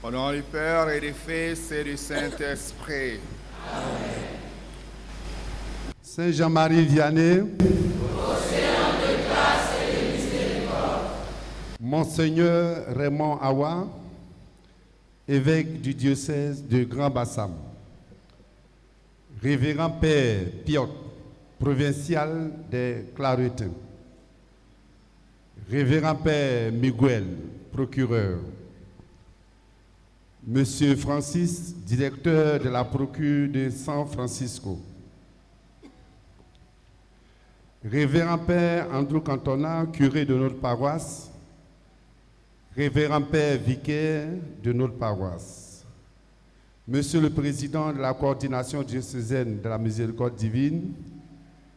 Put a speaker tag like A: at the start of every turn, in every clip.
A: Au nom du Père et du Fils et du Saint-Esprit.
B: Saint Jean-Marie Vianney, Monseigneur Raymond Awa, évêque du diocèse de Grand Bassam, Révérend Père Piotr, provincial des Claretins, Révérend Père Miguel, procureur, Monsieur Francis, directeur de la procure de San Francisco, Révérend Père Andrew Cantona, curé de notre paroisse, Révérend Père vicaire de notre paroisse, Monsieur le Président de la coordination diocésaine de la Miséricorde divine,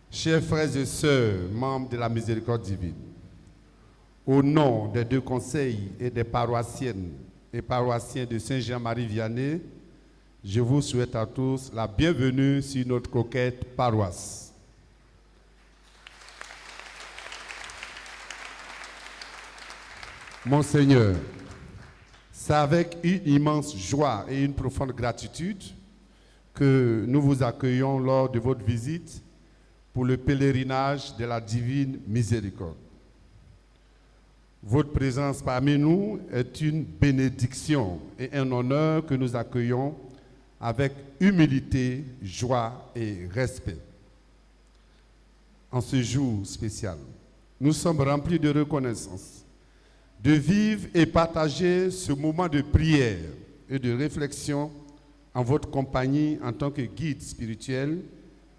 B: chers frères et sœurs, membres de la Miséricorde divine, au nom des deux conseils et des paroissiennes et paroissiens de Saint-Jean-Marie Vianney, je vous souhaite à tous la bienvenue sur notre coquette paroisse. Monseigneur, c'est avec une immense joie et une profonde gratitude que nous vous accueillons lors de votre visite pour le pèlerinage de la Divine Miséricorde. Votre présence parmi nous est une bénédiction et un honneur que nous accueillons avec humilité, joie et respect. En ce jour spécial, nous sommes remplis de reconnaissance de vivre et partager ce moment de prière et de réflexion en votre compagnie en tant que guide spirituel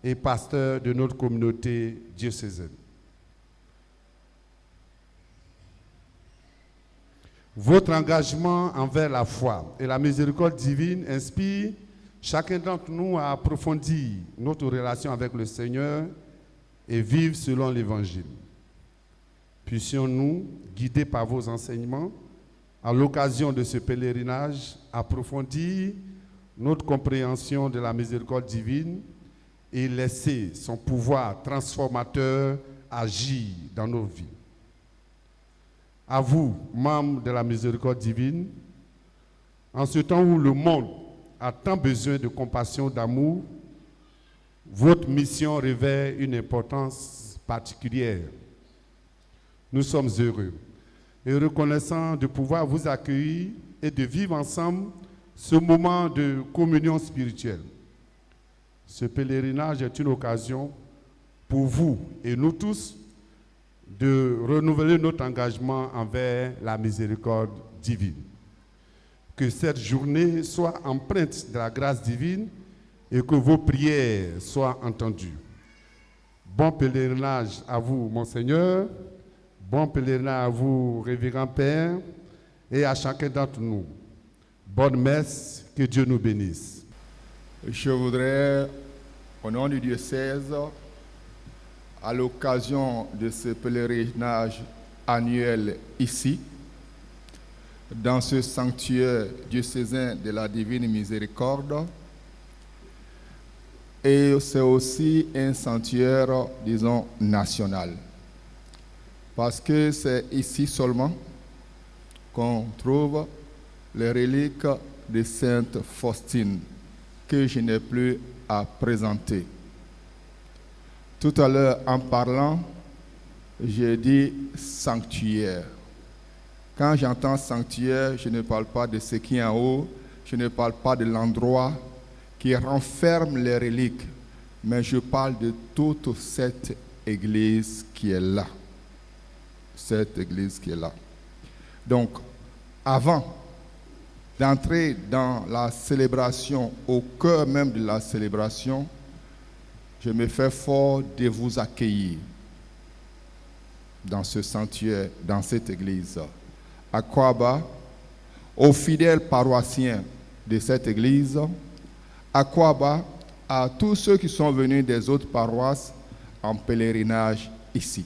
B: et pasteur de notre communauté diocésaine. Votre engagement envers la foi et la miséricorde divine inspire chacun d'entre nous à approfondir notre relation avec le Seigneur et vivre selon l'Évangile. Puissions-nous, guidés par vos enseignements, à l'occasion de ce pèlerinage, approfondir notre compréhension de la miséricorde divine et laisser son pouvoir transformateur agir dans nos vies. À vous, membres de la miséricorde divine, en ce temps où le monde a tant besoin de compassion, d'amour, votre mission revêt une importance particulière. Nous sommes heureux et reconnaissants de pouvoir vous accueillir et de vivre ensemble ce moment de communion spirituelle. Ce pèlerinage est une occasion pour vous et nous tous de renouveler notre engagement envers la miséricorde divine. Que cette journée soit empreinte de la grâce divine et que vos prières soient entendues. Bon pèlerinage à vous, Monseigneur. Bon pèlerinage à vous, Révérend Père, et à chacun d'entre nous. Bonne messe, que Dieu nous bénisse.
A: Je voudrais, au nom du diocèse, à l'occasion de ce pèlerinage annuel ici, dans ce sanctuaire diocésain de la Divine Miséricorde, et c'est aussi un sanctuaire, disons, national. Parce que c'est ici seulement qu'on trouve les reliques de Sainte Faustine, que je n'ai plus à présenter. Tout à l'heure, en parlant, j'ai dit sanctuaire. Quand j'entends sanctuaire, je ne parle pas de ce qui est en haut, je ne parle pas de l'endroit qui renferme les reliques, mais je parle de toute cette église qui est là. Cette église qui est là. Donc, avant d'entrer dans la célébration, au cœur même de la célébration, je me fais fort de vous accueillir dans ce sanctuaire, dans cette église. À Kwaba, aux fidèles paroissiens de cette église, à Kwaba, à tous ceux qui sont venus des autres paroisses en pèlerinage ici.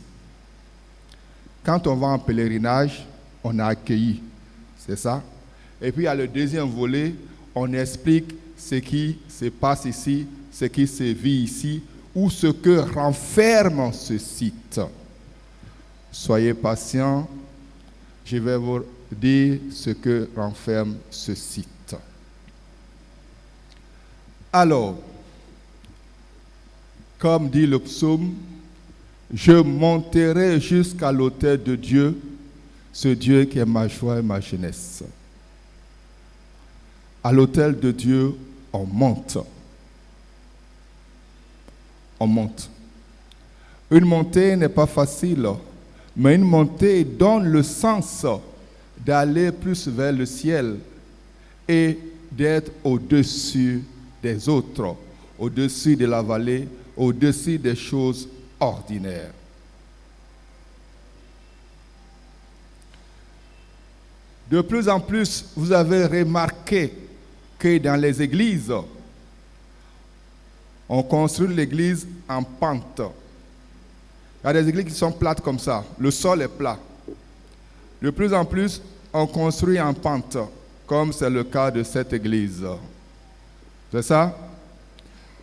A: Quand on va en pèlerinage, on a accueilli, c'est ça. Et puis à le deuxième volet, on explique ce qui se passe ici, ce qui se vit ici, ou ce que renferme ce site. Soyez patients, je vais vous dire ce que renferme ce site. Alors, comme dit le psaume, je monterai jusqu'à l'autel de Dieu, ce Dieu qui est ma joie et ma jeunesse. À l'autel de Dieu, on monte. On monte. Une montée n'est pas facile, mais une montée donne le sens d'aller plus vers le ciel et d'être au-dessus des autres, au-dessus de la vallée, au-dessus des choses ordinaires. De plus en plus, vous avez remarqué que dans les églises, on construit l'église en pente. Il y a des églises qui sont plates comme ça, le sol est plat. De plus en plus, on construit en pente, comme c'est le cas de cette église. C'est ça?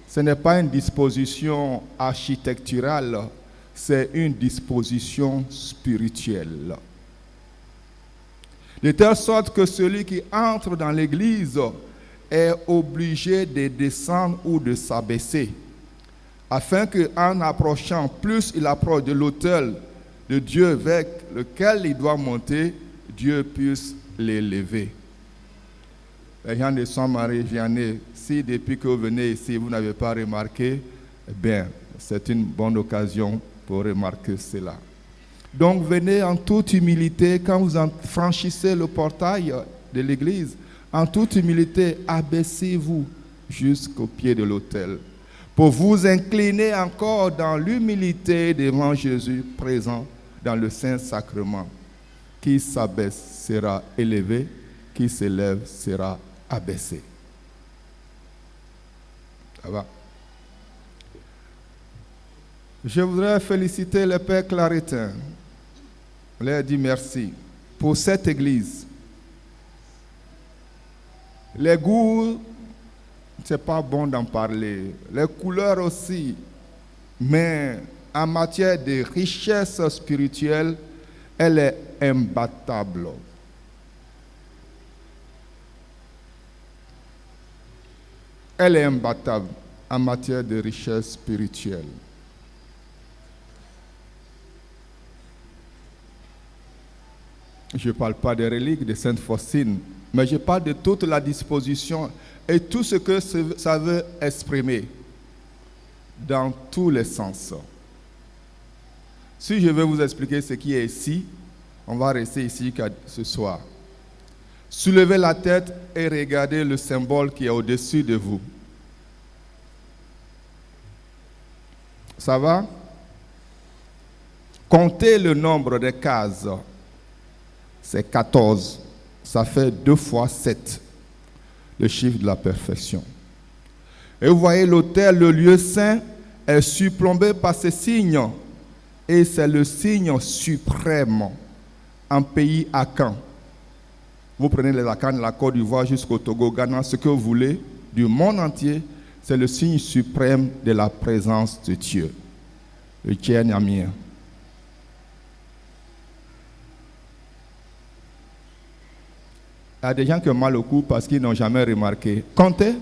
A: Ce n'est pas une disposition architecturale, c'est une disposition spirituelle. De telle sorte que celui qui entre dans l'église est obligé de descendre ou de s'abaisser, afin qu'en approchant, plus il approche de l'autel de Dieu vers lequel il doit monter, Dieu puisse l'élever. Les gens de Saint-Marie-Vianney, si depuis que vous venez ici, vous n'avez pas remarqué, eh bien, c'est une bonne occasion pour remarquer cela. Donc, venez en toute humilité, quand vous franchissez le portail de l'église, en toute humilité, abaissez-vous jusqu'au pied de l'autel, pour vous incliner encore dans l'humilité devant Jésus présent dans le Saint-Sacrement. Qui s'abaisse sera élevé, qui s'élève sera abaissé. Ça va? Je voudrais féliciter le Père Claretin. Je leur dis merci pour cette église. Les goûts, c'est pas bon d'en parler. Les couleurs aussi. Mais en matière de richesse spirituelle, elle est imbattable. Elle est imbattable en matière de richesse spirituelle. Je ne parle pas des reliques de Sainte Faustine, mais je parle de toute la disposition et tout ce que ça veut exprimer dans tous les sens. Si je veux vous expliquer ce qui est ici, on va rester ici ce soir. Soulevez la tête et regardez le symbole qui est au-dessus de vous. Ça va? Comptez le nombre de cases. C'est 14. Ça fait 2 fois 7. Le chiffre de la perfection. Et vous voyez l'autel, le lieu saint, est surplombé par ces signes. Et c'est le signe suprême en pays Akan. Vous prenez les Akan de la Côte d'Ivoire jusqu'au Togo, Ghana, ce que vous voulez, du monde entier, c'est le signe suprême de la présence de Dieu. Le Tchèque-Namien. Il y a des gens qui ont mal au cou parce qu'ils n'ont jamais remarqué. Comptez.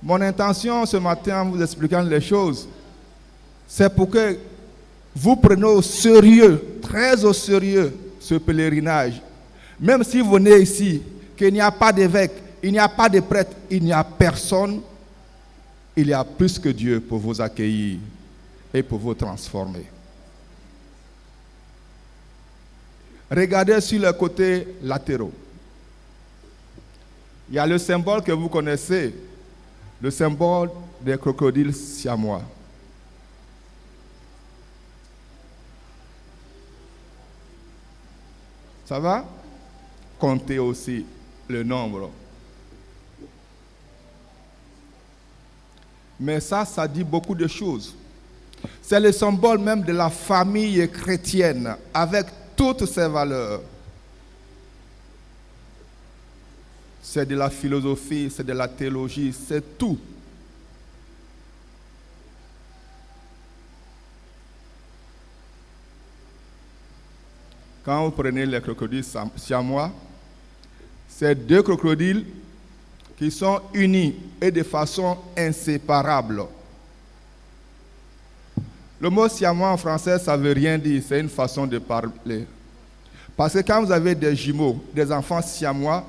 A: Mon intention ce matin en vous expliquant les choses, c'est pour que vous preniez au sérieux, très au sérieux, ce pèlerinage. Même si vous venez ici, qu'il n'y a pas d'évêque, il n'y a pas de prêtre, il n'y a personne, il y a plus que Dieu pour vous accueillir et pour vous transformer. Regardez sur les côtés latéraux. Il y a le symbole que vous connaissez, le symbole des crocodiles siamois. Ça va? Comptez aussi le nombre. Mais ça dit beaucoup de choses. C'est le symbole même de la famille chrétienne, avec toutes ses valeurs. C'est de la philosophie, c'est de la théologie, c'est tout. quand vous prenez les crocodiles siamois, c'est deux crocodiles qui sont unis et de façon inséparable. Le mot siamois en français, ça ne veut rien dire, c'est une façon de parler. Parce que quand vous avez des jumeaux, des enfants siamois,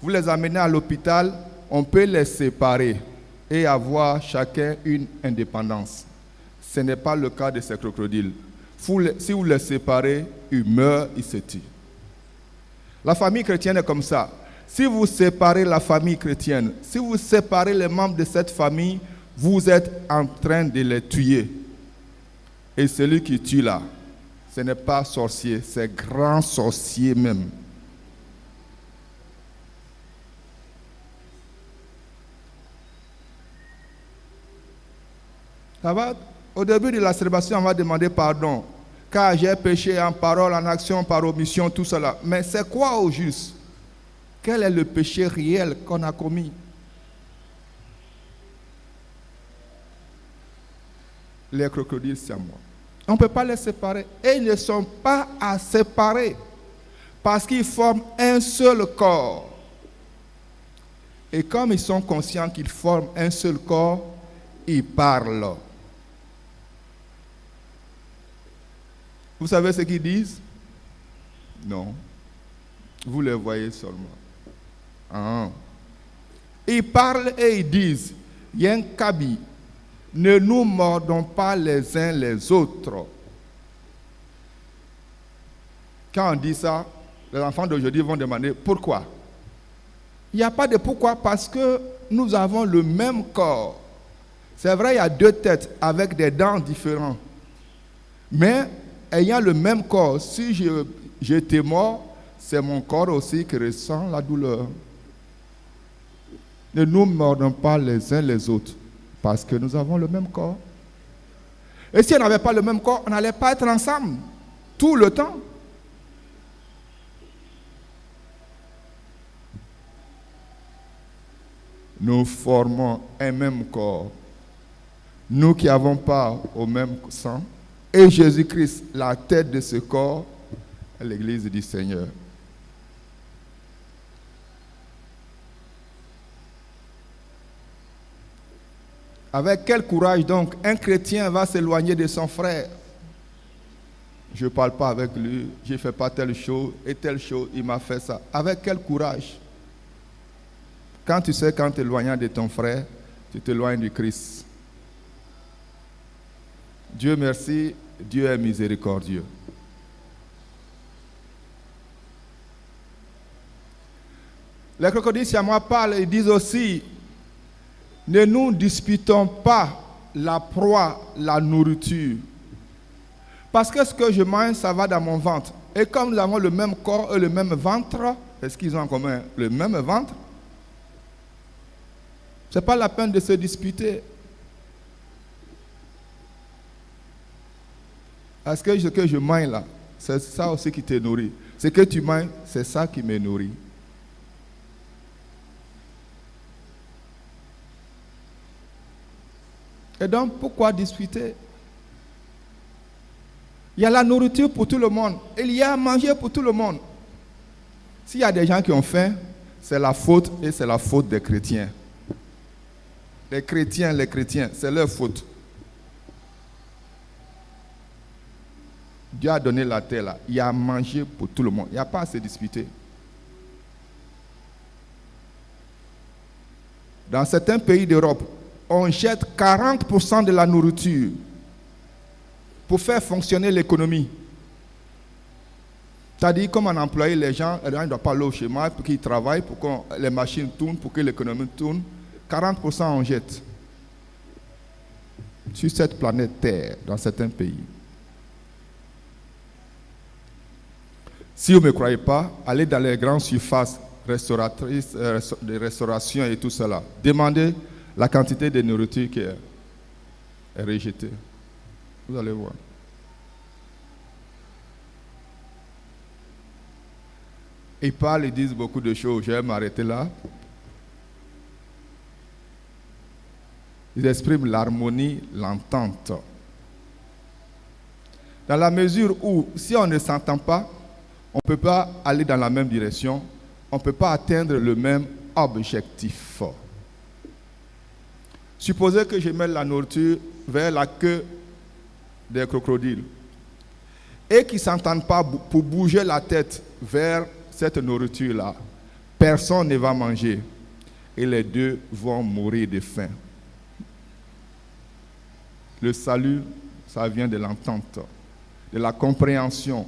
A: vous les amenez à l'hôpital, on peut les séparer et avoir chacun une indépendance. Ce n'est pas le cas de ces crocodiles. Si vous les séparez, ils meurent, ils se tuent. La famille chrétienne est comme ça. Si vous séparez la famille chrétienne, si vous séparez les membres de cette famille, vous êtes en train de les tuer. Et celui qui tue là, ce n'est pas sorcier, c'est grand sorcier même. Ça va? Au début de la célébration, on va demander pardon. Car j'ai péché en parole, en action, par omission, tout cela. Mais c'est quoi au juste? Quel est le péché réel qu'on a commis? Les crocodiles siamois. On ne peut pas les séparer. Et ils ne sont pas à séparer. Parce qu'ils forment un seul corps. Et comme ils sont conscients qu'ils forment un seul corps, ils parlent. Vous savez ce qu'ils disent? Non. Vous les voyez seulement. Ah. Ils parlent et ils disent, Yenkabi, ne nous mordons pas les uns les autres. Quand on dit ça, les enfants d'aujourd'hui vont demander pourquoi. Il n'y a pas de pourquoi, parce que nous avons le même corps. C'est vrai, il y a deux têtes avec des dents différentes. Mais ayant le même corps, si j'étais mort, c'est mon corps aussi qui ressent la douleur. Ne nous mordons pas les uns les autres, parce que nous avons le même corps. Et si on n'avait pas le même corps, on n'allait pas être ensemble tout le temps. Nous formons un même corps. Nous qui avons part au même sang. Et Jésus-Christ, la tête de ce corps, est l'Église du Seigneur. Avec quel courage donc un chrétien va s'éloigner de son frère? Je ne parle pas avec lui, je ne fais pas telle chose et telle chose, il m'a fait ça. Avec quel courage? Quand tu sais qu'en t'éloignant de ton frère, tu t'éloignes du Christ. Dieu merci, Dieu est miséricordieux. Les crocodiles siamois parlent et disent aussi, ne nous disputons pas la proie, la nourriture. Parce que ce que je mange, ça va dans mon ventre. Et comme nous avons le même corps et le même ventre, est-ce qu'ils ont en commun le même ventre? Ce n'est pas la peine de se disputer. Parce que ce que je mange là, c'est ça aussi qui te nourrit. Ce que tu manges, c'est ça qui me nourrit. Et donc, pourquoi discuter? Il y a la nourriture pour tout le monde. Il y a à manger pour tout le monde. S'il y a des gens qui ont faim, c'est la faute et c'est la faute des chrétiens. Les chrétiens, c'est leur faute. Dieu a donné la terre là. Il y a à manger pour tout le monde. Il n'y a pas à se disputer. Dans certains pays d'Europe, on jette 40% de la nourriture pour faire fonctionner l'économie. C'est-à-dire, comme on emploie les gens ne doivent pas aller au chômage pour qu'ils travaillent, pour que les machines tournent, pour que l'économie tourne. 40% on jette sur cette planète Terre, dans certains pays. Si vous ne me croyez pas, allez dans les grandes surfaces restauratrices, de restauration et tout cela. Demandez la quantité de nourriture qui est rejetée. Vous allez voir. Ils parlent, ils disent beaucoup de choses. Je vais m'arrêter là. Ils expriment l'harmonie, l'entente. Dans la mesure où, si on ne s'entend pas, On ne peut pas aller dans la même direction, on ne peut pas atteindre le même objectif. Supposez que je mette la nourriture vers la queue des crocodiles et qu'ils ne s'entendent pas pour bouger la tête vers cette nourriture-là. Personne ne va manger et les deux vont mourir de faim. Le salut, ça vient de l'entente, de la compréhension,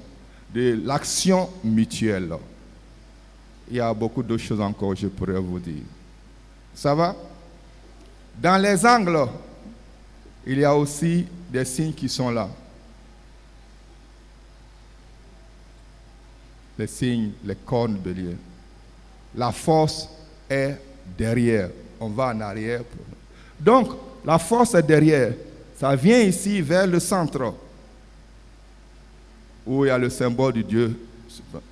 A: de l'action mutuelle. Il y a beaucoup d'autres choses encore, je pourrais vous dire. Ça va? Dans les angles, il y a aussi des signes qui sont là. Les signes, les cornes de lieu. La force est derrière. On va en arrière. Donc, la force est derrière. Ça vient ici vers le centre, où il y a le symbole du Dieu.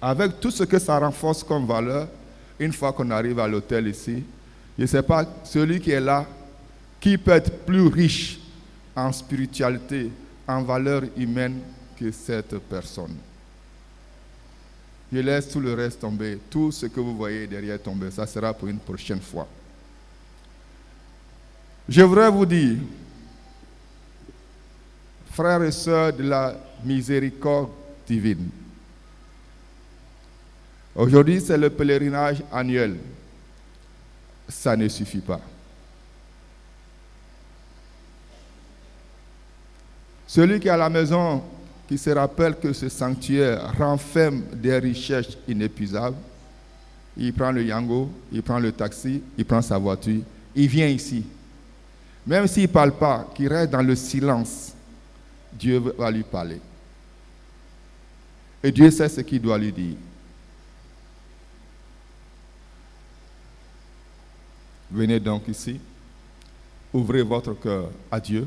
A: Avec tout ce que ça renforce comme valeur, une fois qu'on arrive à l'autel ici, je ne sais pas, celui qui est là, qui peut être plus riche en spiritualité, en valeur humaine que cette personne. Je laisse tout le reste tomber. Tout ce que vous voyez derrière tomber, ça sera pour une prochaine fois. Je voudrais vous dire, frères et sœurs de la miséricorde divine, aujourd'hui c'est le pèlerinage annuel. Ça ne suffit pas. Celui qui est à la maison, qui se rappelle que ce sanctuaire renferme des richesses inépuisables, il prend le yango, il prend le taxi, il prend sa voiture, il vient ici. Même s'il ne parle pas, qu'il reste dans le silence, Dieu va lui parler. Et Dieu sait ce qu'il doit lui dire. Venez donc ici, ouvrez votre cœur à Dieu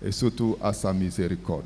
A: et surtout à sa miséricorde.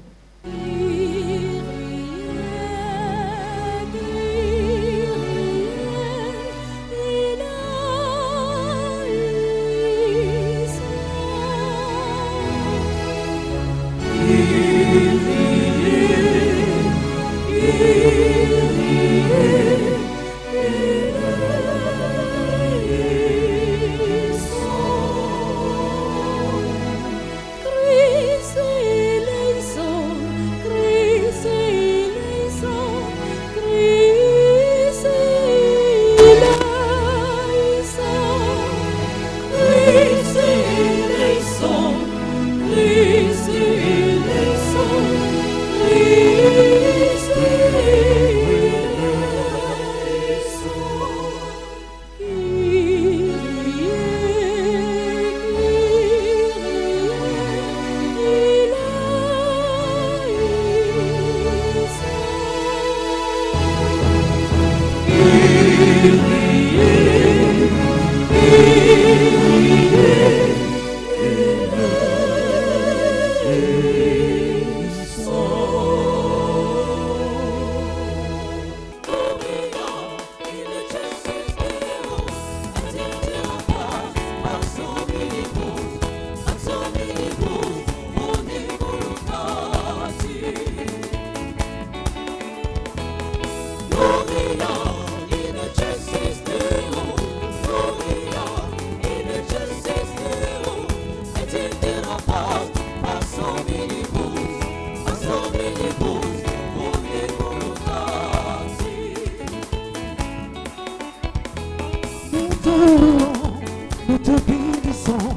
C: Nous te bénissons,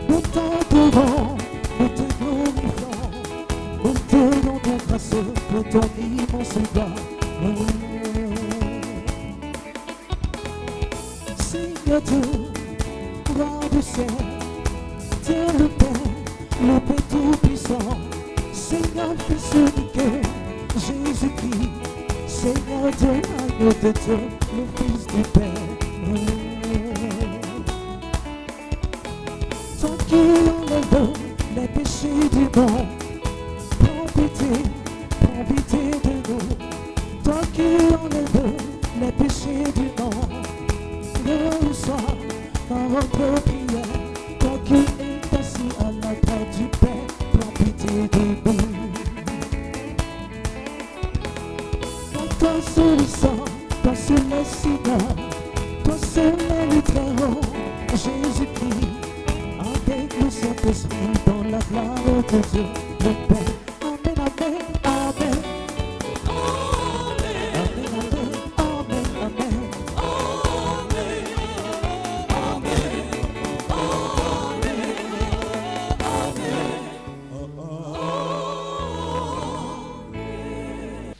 C: nous t'adorons, nous te glorifions, nous te rendons grâce pour ton immense don. Seigneur Dieu, roi du ciel, Dieu le Père, le Père tout-puissant, Seigneur Fils unique, Jésus-Christ, Seigneur Dieu, agneau de Dieu, le Fils du Père. Toi qui enlèves les péchés du monde, prends pitié de nous. Toi qui enlèves les péchés du monde, reçois notre prière. Toi qui es assis à la droite du Père, prends pitié de nous. Toi seul le sang, toi seul le Seigneur, toi seul est le Très-Haut, Jésus-Christ, avec le Saint-Esprit dans la gloire de Dieu, le Père. Amen, amen, amen. Amen, amen, amen, amen.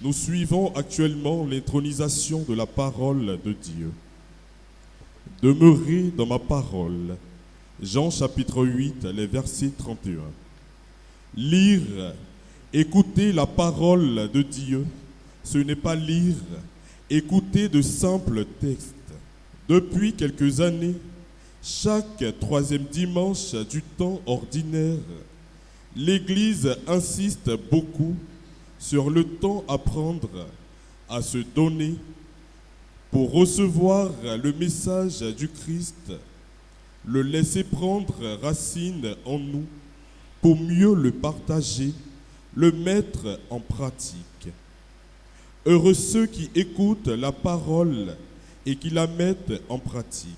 D: Nous suivons actuellement l'intronisation de la parole de Dieu. Demeurez dans ma parole. Jean chapitre 8, les versets 31. Lire, écouter la parole de Dieu, ce n'est pas lire, écouter de simples textes. Depuis quelques années, chaque troisième dimanche du temps ordinaire, l'Église insiste beaucoup sur le temps à prendre, à se donner pour recevoir le message du Christ, le laisser prendre racine en nous pour mieux le partager, le mettre en pratique. Heureux ceux qui écoutent la parole et qui la mettent en pratique.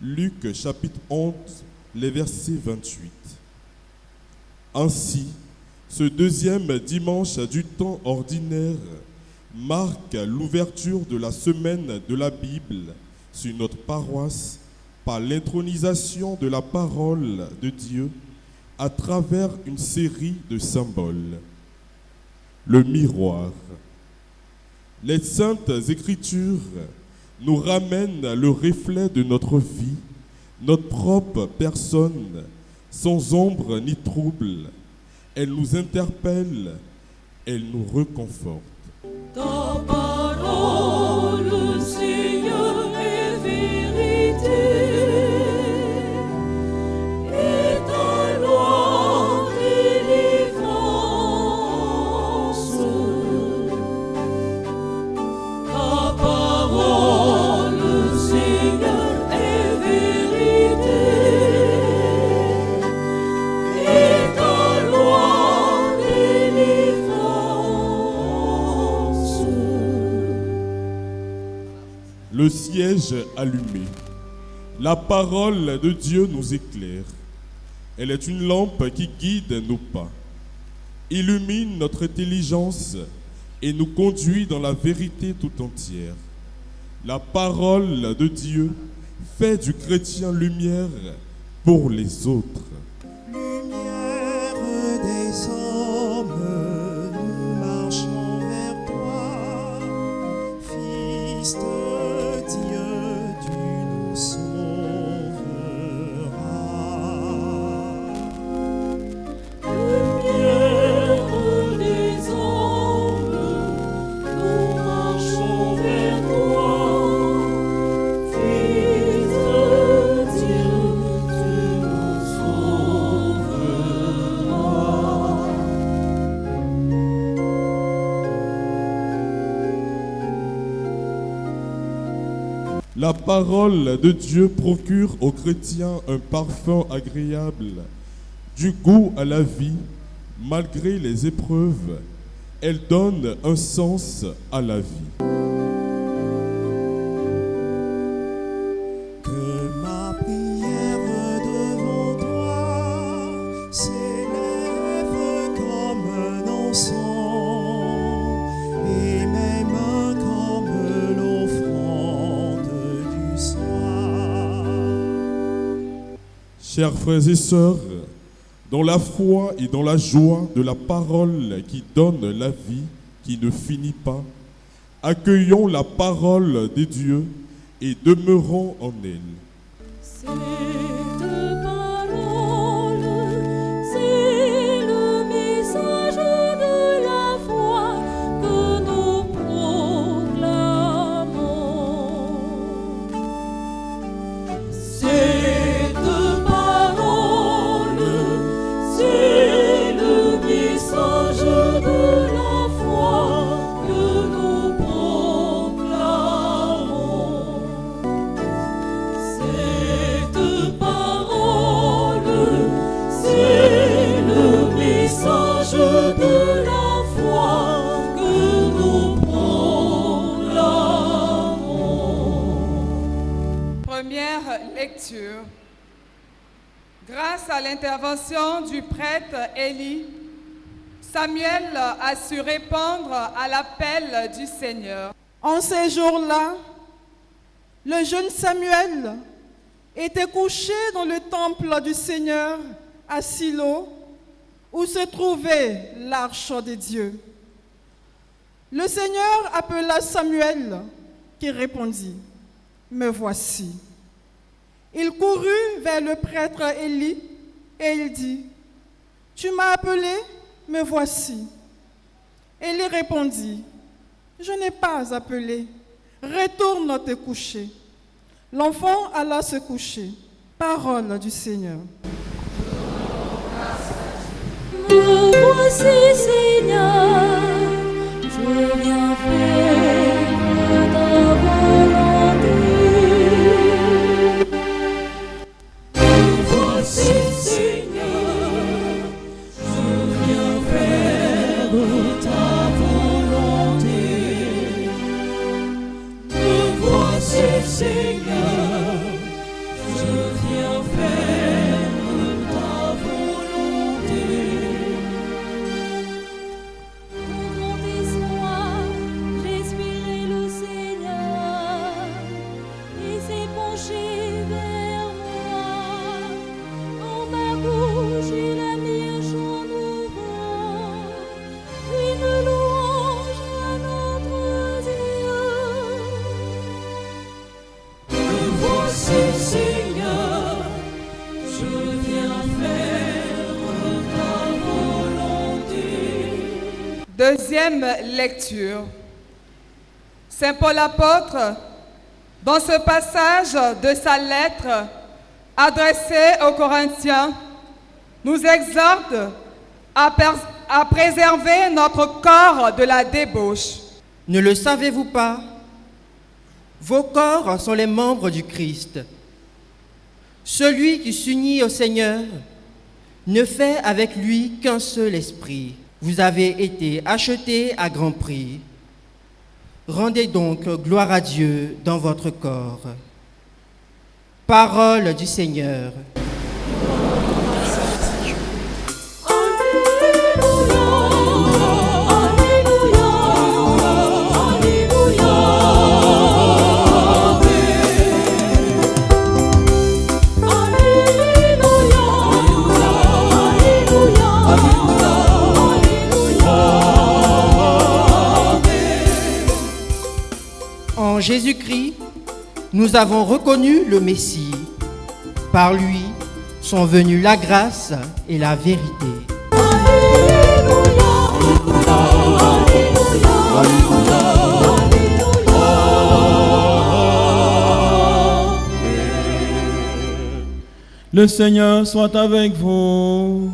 D: Luc chapitre 11, les versets 28. Ainsi, ce deuxième dimanche du temps ordinaire marque l'ouverture de la semaine de la Bible sur notre paroisse par l'intronisation de la parole de Dieu à travers une série de symboles. Le miroir. Les saintes écritures nous ramènent le reflet de notre vie, notre propre personne, sans ombre ni trouble. Elles nous interpellent, elles nous réconfortent.
E: Ta parole, Seigneur, est vérité, et ta loi délivrance. Ta parole, Seigneur, est vérité, et ta loi délivrance.
D: Le siège allumé. La parole de Dieu nous éclaire. Elle est une lampe qui guide nos pas, illumine notre intelligence et nous conduit dans la vérité tout entière. La parole de Dieu fait du chrétien lumière pour les autres.
F: Lumière des hommes, nous marchons vers toi, Fils de Dieu, tu nous sauveras.
E: Lumière des hommes, nous marchons vers toi, Fils de Dieu, tu nous sauveras.
D: La parole de Dieu procure aux chrétiens un parfum agréable, du goût à la vie, malgré les épreuves. Elle donne un sens à la vie.
F: Que ma prière devant toi s'élève comme un encens et mes mains comme l'offrande du soir.
D: Chers frères et sœurs, dans la foi et dans la joie de la parole qui donne la vie, qui ne finit pas, accueillons la parole de Dieu et demeurons en elle.
E: Cette parole, c'est le message de la foi que nous proclamons. Cette parole, c'est le message de la foi que nous proclamons. Cette
G: lecture. Grâce à l'intervention du prêtre Élie, Samuel a su répondre à l'appel du Seigneur.
H: En ces jours-là, le jeune Samuel était couché dans le temple du Seigneur à Silo, où se trouvait l'arche de Dieu. Le Seigneur appela Samuel, qui répondit, « Me voici ». Il courut vers le prêtre Élie et il dit, « Tu m'as appelé, me voici ». Élie répondit, « Je n'ai pas appelé, retourne te coucher ». L'enfant alla se coucher. Parole du Seigneur.
E: Me voici, Seigneur, je viens faire ta volonté. Me voici, Seigneur, je viens faire ta volonté. Me voici, Seigneur, je viens faire ta volonté. Mon espoir, j'espérais le Seigneur, et s'est penché vers moi. En ma bouche, il a mis un chant nouveau, une louange à notre Dieu. Me voici, Seigneur, je viens faire ta volonté.
G: Deuxième lecture. Saint Paul apôtre, dans ce passage de sa lettre adressée aux Corinthiens, nous exhorte à préserver notre corps de la débauche.
I: Ne le savez-vous pas? Vos corps sont les membres du Christ. Celui qui s'unit au Seigneur ne fait avec lui qu'un seul esprit. Vous avez été achetés à grand prix. Rendez donc gloire à Dieu dans votre corps. Parole du Seigneur. En Jésus-Christ, nous avons reconnu le Messie. Par lui sont venues la grâce et la vérité.
J: Le Seigneur soit avec vous.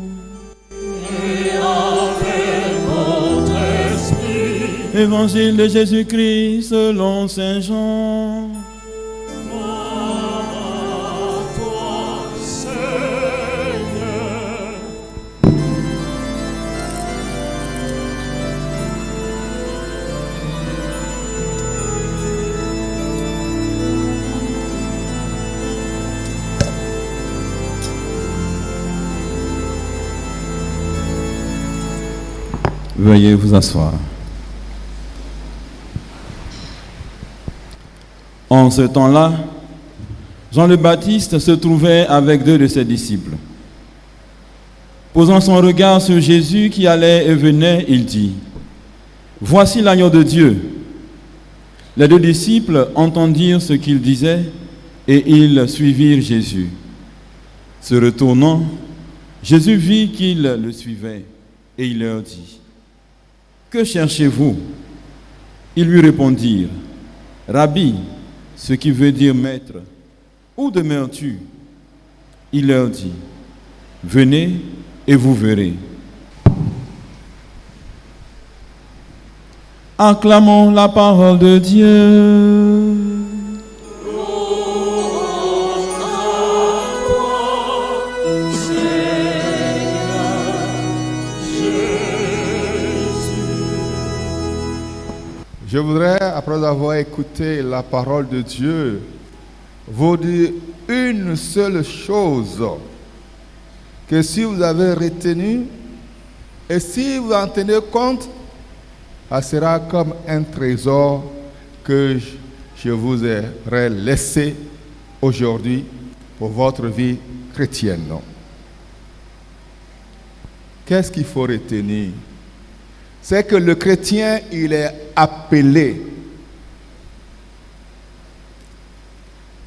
E: Et avec votre esprit.
J: Évangile de Jésus-Christ selon Saint Jean.
E: Gloire à toi, Seigneur.
J: Veuillez vous asseoir. En ce temps-là, Jean le Baptiste se trouvait avec 2 de ses disciples. Posant son regard sur Jésus qui allait et venait, il dit, « Voici l'agneau de Dieu. » Les 2 disciples entendirent ce qu'il disait et ils suivirent Jésus. Se retournant, Jésus vit qu'ils le suivaient et il leur dit, « Que cherchez-vous » Ils lui répondirent, « Rabbi, ce qui veut dire maître, où demeures-tu » Il leur dit, « Venez et vous verrez. » Acclamons la parole de Dieu.
A: Je voudrais, après avoir écouté la parole de Dieu, vous dire une seule chose que si vous avez retenu et si vous en tenez compte, ça sera comme un trésor que je vous aurai laissé aujourd'hui pour votre vie chrétienne. Qu'est-ce qu'il faut retenir? C'est que le chrétien, il est appelé.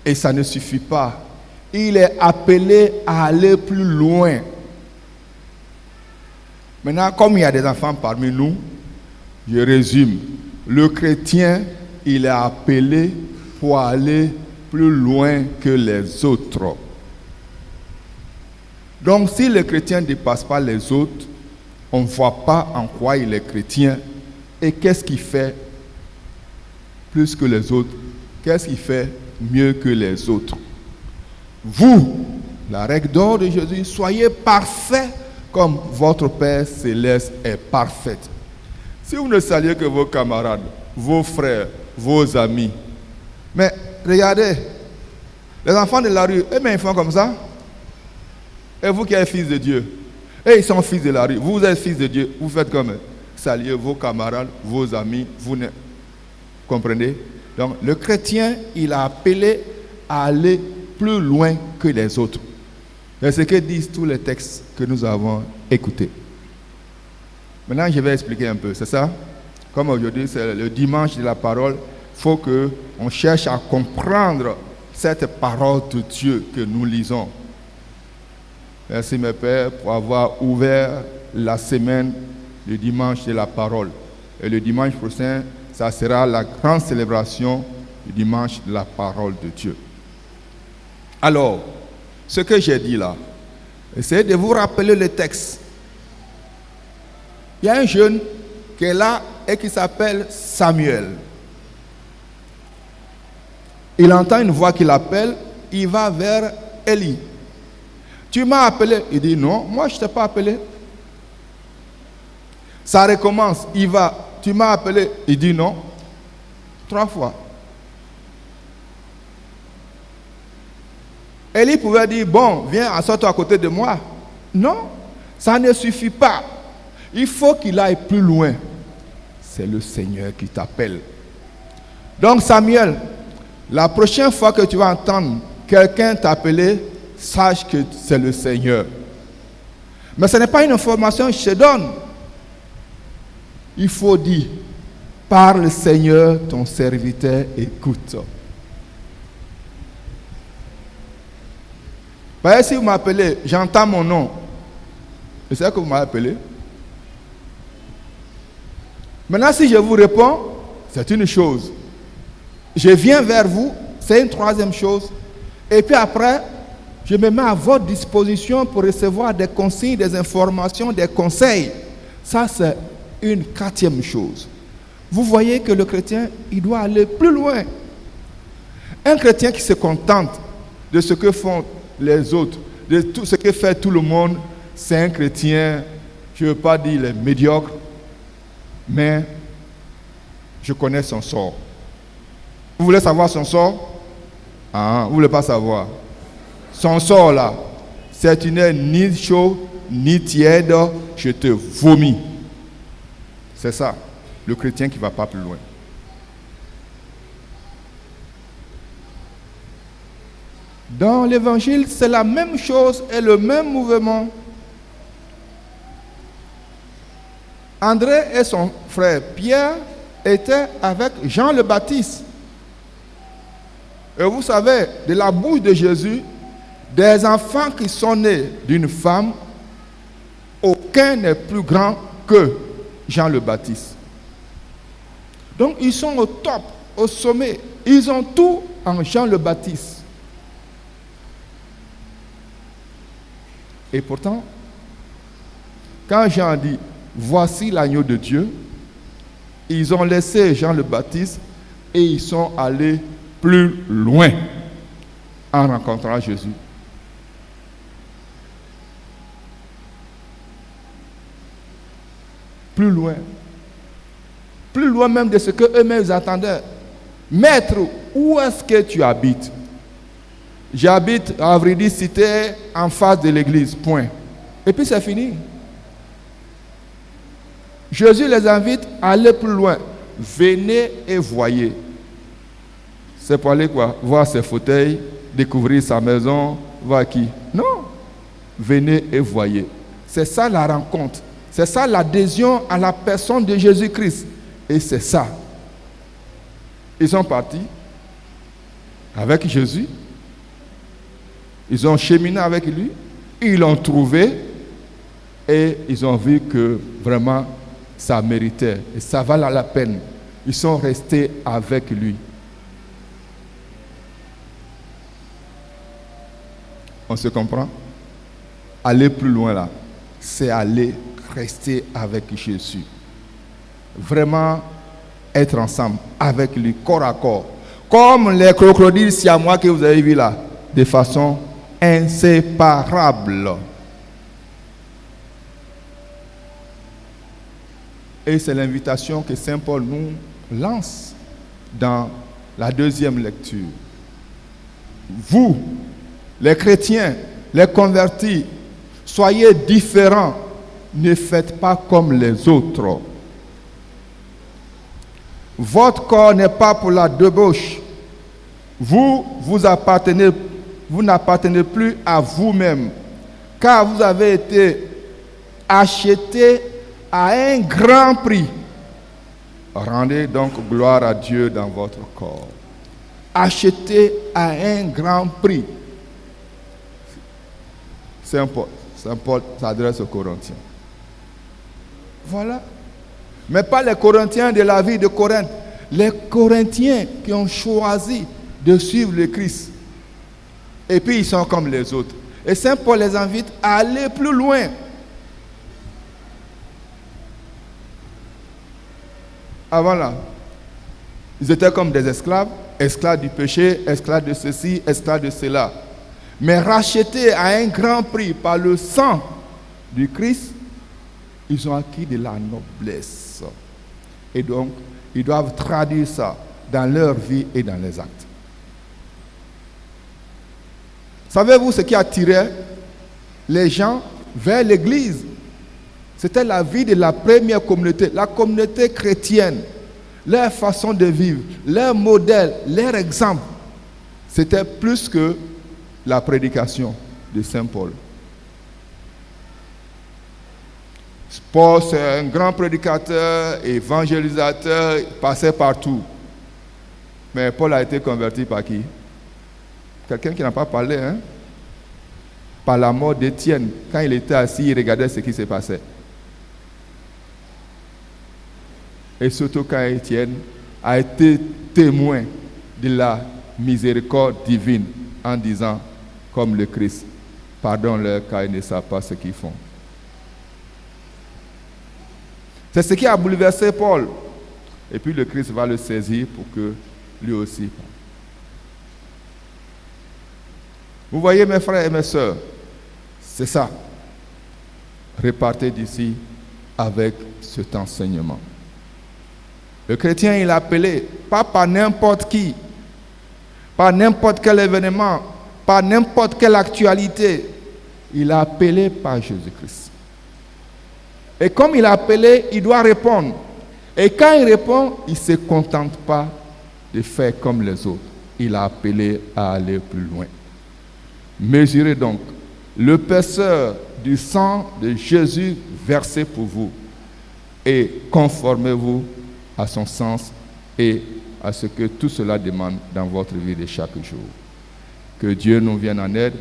A: Et ça ne suffit pas. Il est appelé à aller plus loin. Maintenant, comme il y a des enfants parmi nous, je résume. Le chrétien, il est appelé pour aller plus loin que les autres. Donc, si le chrétien ne dépasse pas les autres, on ne voit pas en quoi il est chrétien. Et qu'est-ce qu'il fait plus que les autres? Qu'est-ce qu'il fait mieux que les autres? Vous, la règle d'or de Jésus, soyez parfaits comme votre Père céleste est parfait. Si vous ne saluez que vos camarades, vos frères, vos amis, mais regardez, les enfants de la rue, ils font comme ça. Et vous qui êtes fils de Dieu, et ils sont fils de la rue, vous êtes fils de Dieu, vous faites comme saluer vos camarades, vos amis, vous ne comprenez? Donc le chrétien, il a appelé à aller plus loin que les autres. C'est ce que disent tous les textes que nous avons écoutés. Maintenant, je vais expliquer un peu, c'est ça? Comme aujourd'hui, c'est le dimanche de la parole, il faut qu'on cherche à comprendre cette parole de Dieu que nous lisons. Merci mes pères pour avoir ouvert la semaine du dimanche de la parole. Et le dimanche prochain, ça sera la grande célébration du dimanche de la parole de Dieu. Alors, ce que j'ai dit là, essayez de vous rappeler le texte. Il y a un jeune qui est là et qui s'appelle Samuel. Il entend une voix qui l'appelle, il va vers Élie. Tu m'as appelé? Il dit non, moi je ne t'ai pas appelé. Ça recommence, il va, tu m'as appelé? Il dit non, 3 fois. Élie pouvait dire, bon, viens, assois-toi à côté de moi. Non, ça ne suffit pas. Il faut qu'il aille plus loin. C'est le Seigneur qui t'appelle. Donc Samuel, la prochaine fois que tu vas entendre quelqu'un t'appeler, sache que c'est le Seigneur. Mais ce n'est pas une information que je te donne. Il faut dire, parle Seigneur, ton serviteur écoute. Par exemple, si vous m'appelez, j'entends mon nom. C'est ça que vous m'avez appelé. Maintenant, si je vous réponds, c'est une chose. Je viens vers vous, c'est une troisième chose. Et puis après, je me mets à votre disposition pour recevoir des consignes, des informations, des conseils. Ça, c'est une quatrième chose. Vous voyez que le chrétien, il doit aller plus loin. Un chrétien qui se contente de ce que font les autres, de tout ce que fait tout le monde, c'est un chrétien, je ne veux pas dire il est médiocre, mais je connais son sort. Vous voulez savoir son sort? Ah, vous ne voulez pas savoir. Son sort là, c'est tu n'es ni chaud, ni tiède, je te vomis. C'est ça, le chrétien qui ne va pas plus loin. Dans l'évangile, c'est la même chose et le même mouvement. André et son frère Pierre étaient avec Jean le Baptiste. Et vous savez, de la bouche de Jésus, des enfants qui sont nés d'une femme, aucun n'est plus grand que Jean le Baptiste. Donc ils sont au top, au sommet. Ils ont tout en Jean le Baptiste. Et pourtant, quand Jean dit, voici l'agneau de Dieu, ils ont laissé Jean le Baptiste et ils sont allés plus loin en rencontrant Jésus. Plus loin. Plus loin même de ce que eux-mêmes attendaient. Maître, où est-ce que tu habites? J'habite à Avridi Cité en face de l'église, point. Et puis c'est fini. Jésus les invite à aller plus loin. Venez et voyez. C'est pour aller quoi? Voir ses fauteuils, découvrir sa maison, voir qui? Non. Venez et voyez. C'est ça la rencontre. C'est ça l'adhésion à la personne de Jésus-Christ. Et c'est ça. Ils sont partis avec Jésus. Ils ont cheminé avec lui. Ils l'ont trouvé. Et ils ont vu que vraiment ça méritait. Et ça valait la peine. Ils sont restés avec lui. On se comprend? Aller plus loin là, c'est aller rester avec Jésus. Vraiment être ensemble avec lui, corps à corps. Comme les crocodiles siamois que vous avez vus là, de façon inséparable. Et c'est l'invitation que Saint Paul nous lance dans la deuxième lecture. Vous, les chrétiens, les convertis, soyez différents, ne faites pas comme les autres. Votre corps n'est pas pour la débauche. Vous n'appartenez plus à vous-même, car vous avez été achetés à un grand prix. Rendez donc gloire à Dieu dans votre corps. Achetés à un grand prix. Saint Paul s'adresse aux Corinthiens. Voilà. Mais pas les Corinthiens de la ville de Corinthe. Les Corinthiens qui ont choisi de suivre le Christ. Et puis ils sont comme les autres. Et Saint Paul les invite à aller plus loin. Avant là, ils étaient comme des esclaves, esclaves du péché, esclaves de ceci, esclaves de cela. Mais rachetés à un grand prix par le sang du Christ, ils ont acquis de la noblesse. Et donc, ils doivent traduire ça dans leur vie et dans les actes. Savez-vous ce qui attirait les gens vers l'église? C'était la vie de la première communauté, la communauté chrétienne. Leur façon de vivre, leur modèle, leur exemple. C'était plus que la prédication de Saint Paul. Paul, c'est un grand prédicateur, évangélisateur, il passait partout. Mais Paul a été converti par qui? Quelqu'un qui n'a pas parlé, hein? Par la mort d'Étienne. Quand il était assis, il regardait ce qui se passait. Et surtout quand Étienne a été témoin de la miséricorde divine en disant, comme le Christ, pardonne-leur car ils ne savent pas ce qu'ils font. C'est ce qui a bouleversé Paul. Et puis le Christ va le saisir pour que lui aussi. Vous voyez mes frères et mes sœurs, c'est ça. Repartez d'ici avec cet enseignement. Le chrétien, il est appelé, pas par n'importe qui, pas n'importe quel événement, pas n'importe quelle actualité. Il est appelé par Jésus-Christ. Et comme il est appelé, il doit répondre. Et quand il répond, il ne se contente pas de faire comme les autres. Il est appelé à aller plus loin. Mesurez donc l'épaisseur du sang de Jésus versé pour vous et conformez-vous à son sens et à ce que tout cela demande dans votre vie de chaque jour. Que Dieu nous vienne en aide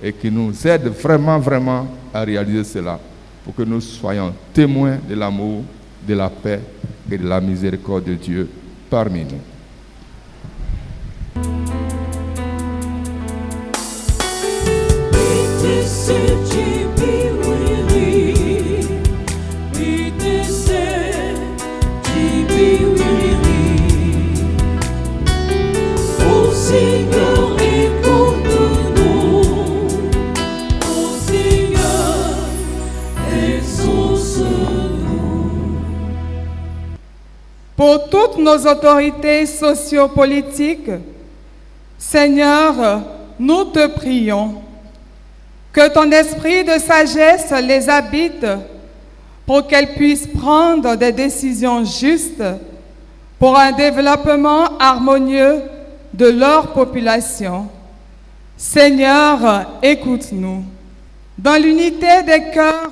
A: et qu'il nous aide vraiment, vraiment à réaliser cela pour que nous soyons témoins de l'amour, de la paix et de la miséricorde de Dieu parmi nous.
G: Pour toutes nos autorités sociopolitiques, Seigneur, nous te prions. Que ton esprit de sagesse les habite pour qu'elles puissent prendre des décisions justes pour un développement harmonieux de leur population. Seigneur, écoute-nous. Dans l'unité des cœurs,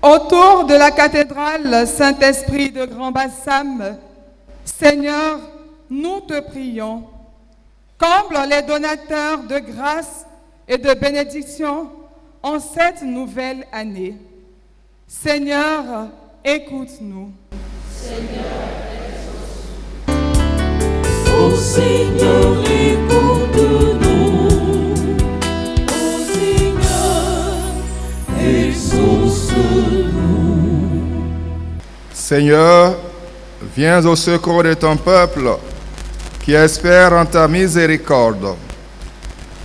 G: autour de la cathédrale Saint-Esprit de Grand-Bassam, Seigneur, nous te prions. Comble les donateurs de grâce et de bénédiction en cette nouvelle année. Seigneur, écoute-nous.
E: Ô Seigneur, écoute-nous. Ô Seigneur, exauce-nous.
A: Seigneur, viens au secours de ton peuple qui espère en ta miséricorde.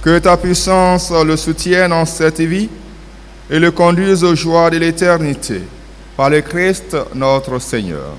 A: Que ta puissance le soutienne en cette vie et le conduise aux joies de l'éternité. Par le Christ notre Seigneur.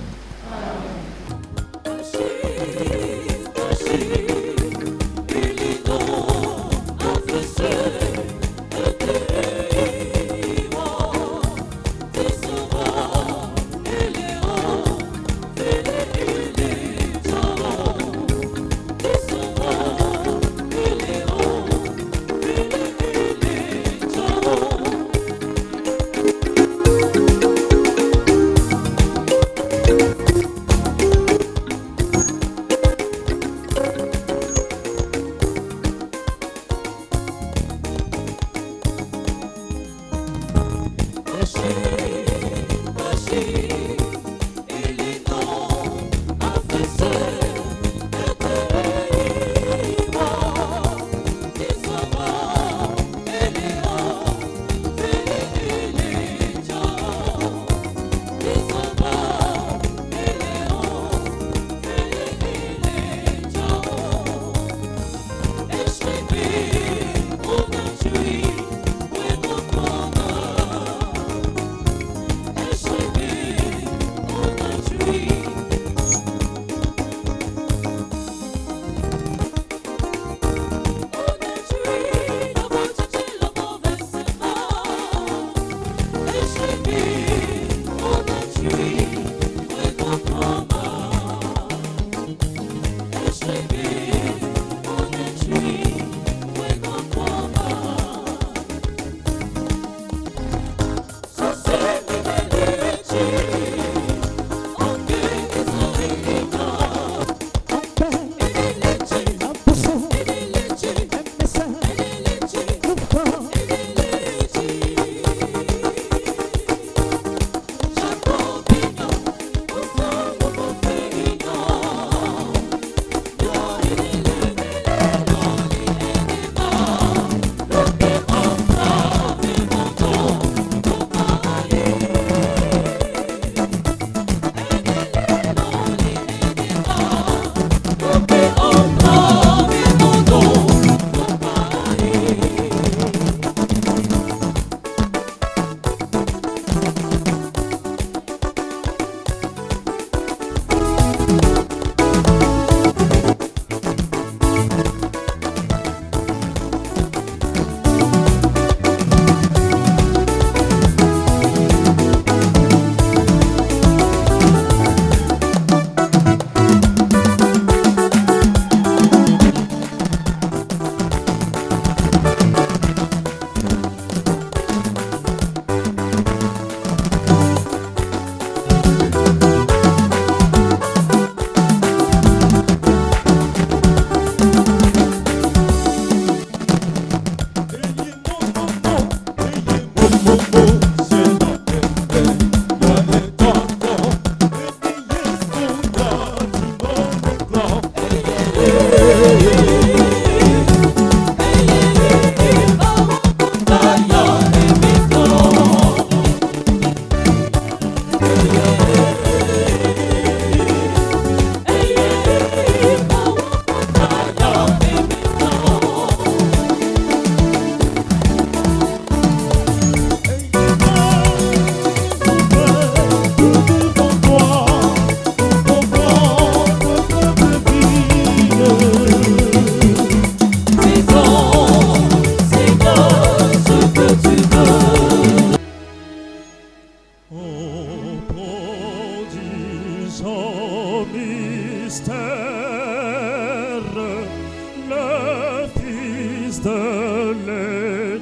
F: grâce de l'Éternel,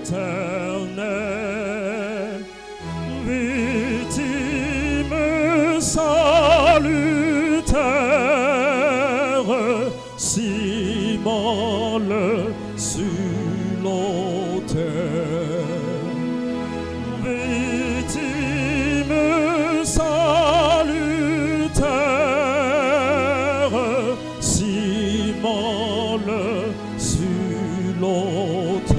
F: victime salutaire, si molle sur l'autel. Victime salutaire, si molle sur l'autel.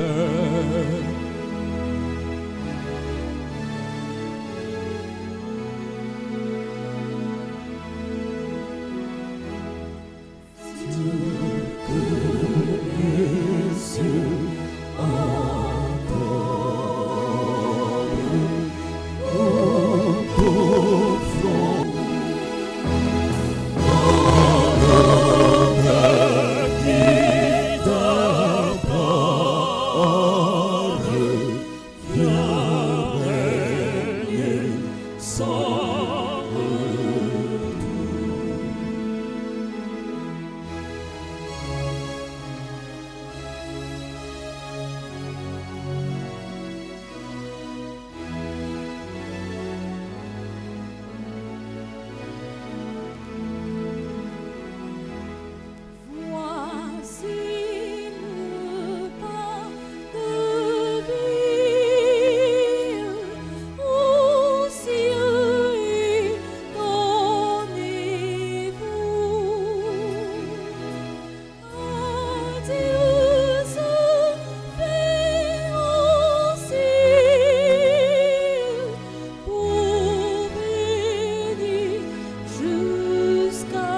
E: Voici le pas de vie aux cieux et donnez-vous. Adieu, ce fait aussi pour venir jusqu'à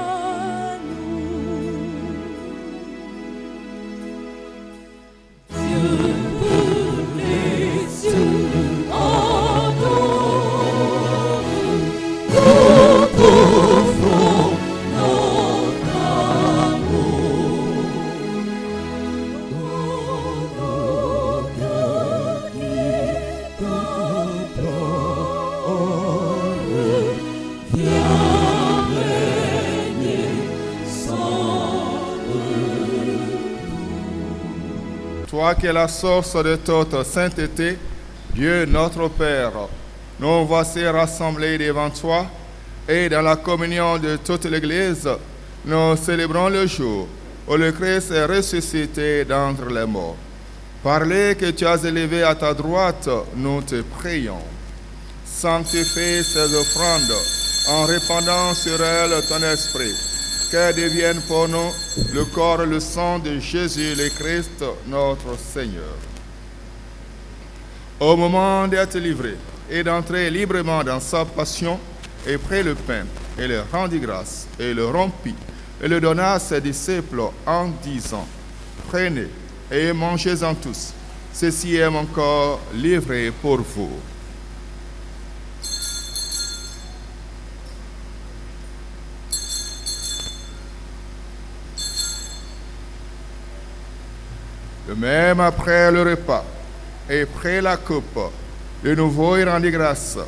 E: nous. Dieu pour les cieux adore, nous t'offrons notre amour. Nos cœurs qui t'adorent, viens régner sans nous.
A: Toi qui es la source de toute sainteté, Dieu notre Père, nous voici rassemblés devant toi et dans la communion de toute l'Église, nous célébrons le jour où le Christ est ressuscité d'entre les morts. Par les que tu as élevés à ta droite, nous te prions. Sanctifie ces offrandes en répandant sur elles ton esprit, qu'elles deviennent pour nous le corps et le sang de Jésus le Christ, notre Seigneur. Au moment d'être livré et d'entrer librement dans sa passion, il prit le pain et le rendit grâce et le rompit et le donna à ses disciples en disant: Prenez et mangez-en tous, ceci est mon corps livré pour vous. De même, après le repas, il prit la coupe. De nouveau, il rendit grâce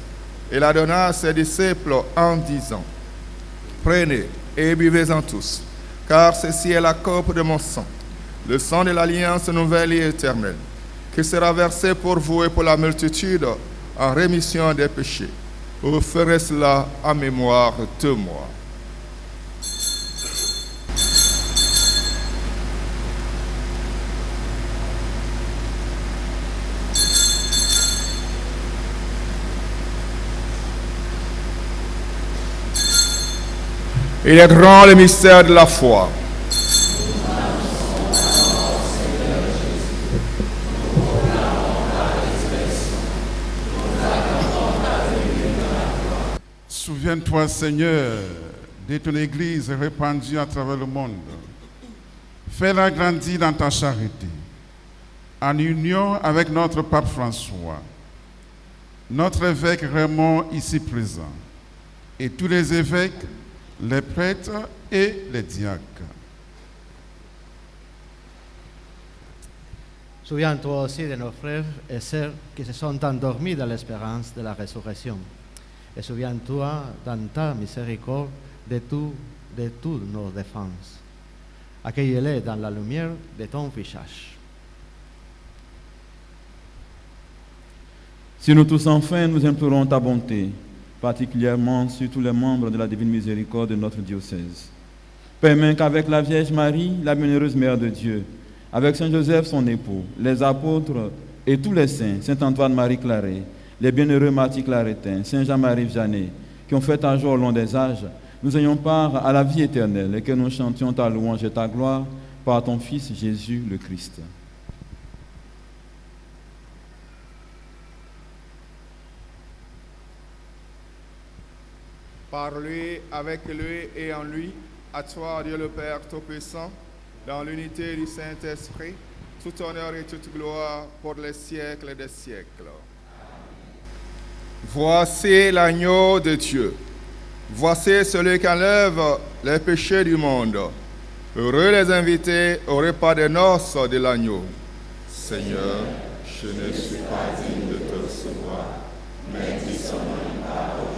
A: et la donna à ses disciples en disant: Prenez et buvez-en tous, car ceci est la coupe de mon sang, le sang de l'alliance nouvelle et éternelle, qui sera versé pour vous et pour la multitude en rémission des péchés. Vous ferez cela en mémoire de moi. Il est grand le mystère de la foi.
B: Souviens-toi, Seigneur, de ton Église répandue à travers le monde. Fais-la grandir dans ta charité, en union avec notre pape François, notre évêque Raymond ici présent, et tous les évêques, les prêtres et les diacres.
K: Souviens-toi aussi de nos frères et sœurs qui se sont endormis dans l'espérance de la résurrection. Et souviens-toi dans ta miséricorde de toutes nos défenses. Accueille-les dans la lumière de ton visage.
J: Si nous tous enfin nous implorons ta bonté, particulièrement sur tous les membres de la divine miséricorde de notre diocèse. Permets qu'avec la Vierge Marie, la bienheureuse Mère de Dieu, avec Saint Joseph son époux, les apôtres et tous les saints, Saint Antoine Marie Claret, les bienheureux martyrs claretins, Saint Jean-Marie Vianney, qui ont fait ta joie au long des âges, nous ayons part à la vie éternelle et que nous chantions ta louange et ta gloire par ton Fils Jésus le Christ.
A: Par lui, avec lui et en lui, à toi, Dieu le Père Tout-Puissant, dans l'unité du Saint-Esprit, tout honneur et toute gloire pour les siècles des siècles. Voici l'agneau de Dieu. Voici celui qui enlève les péchés du monde. Heureux les invités au repas des noces de l'agneau. Seigneur, je ne suis pas digne de te recevoir, mais dis seulement une parole.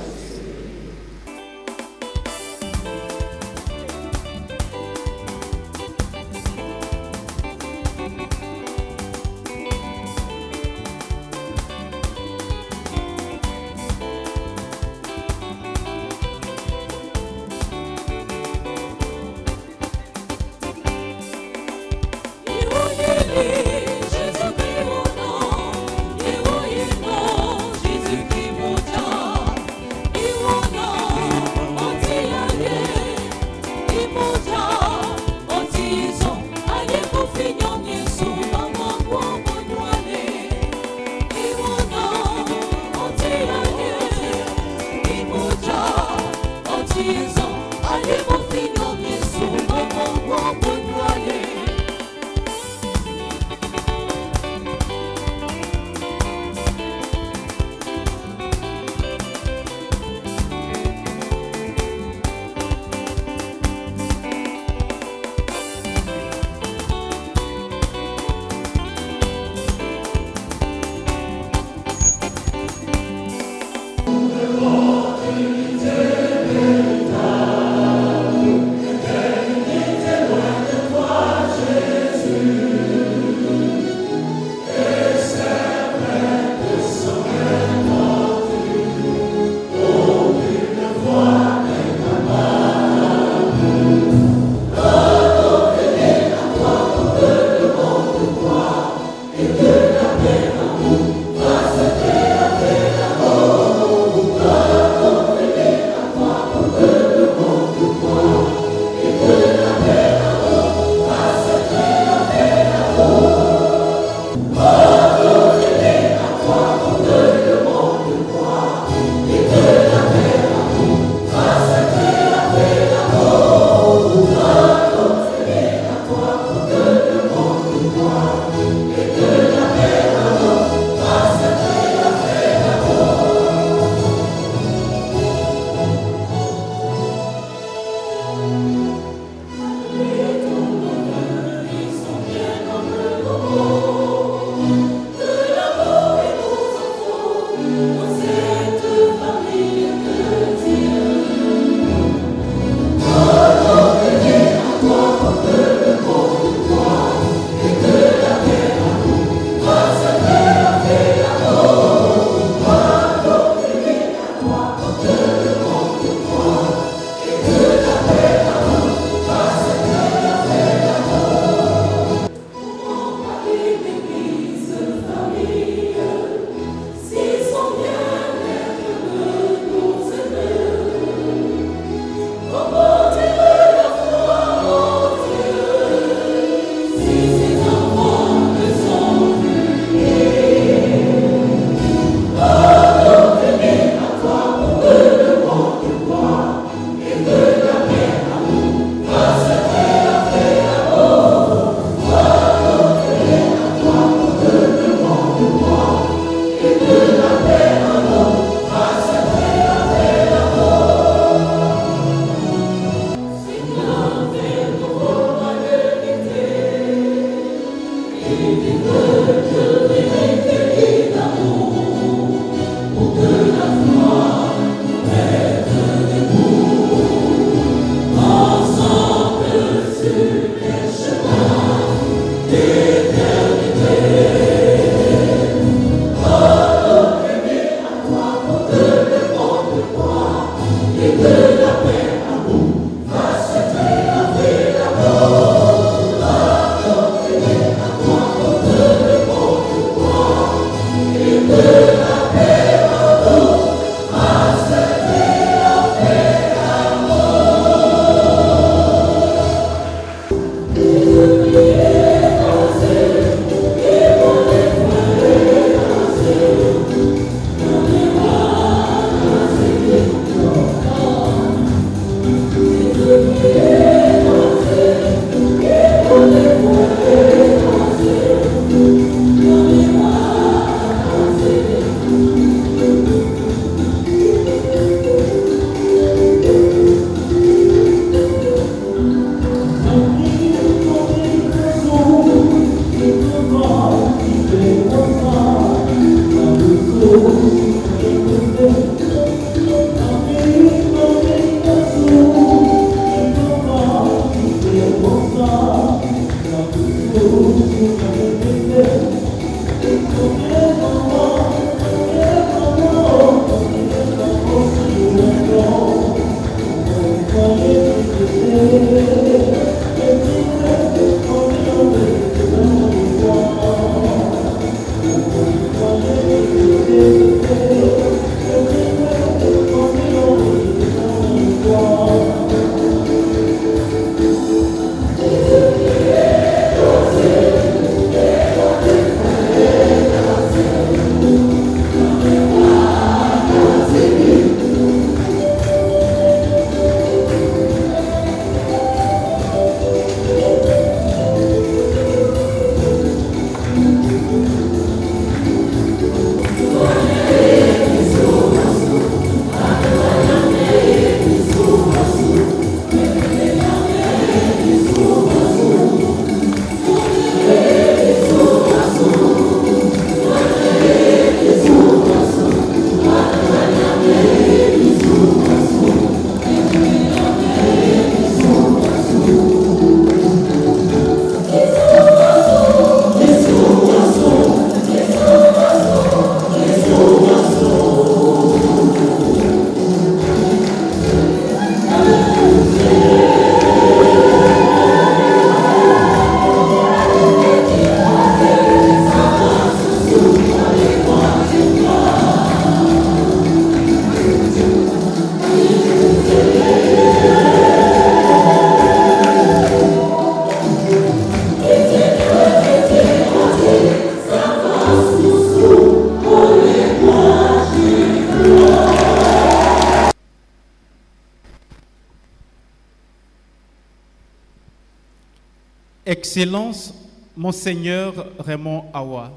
L: Excellence, Monseigneur Raymond Awa,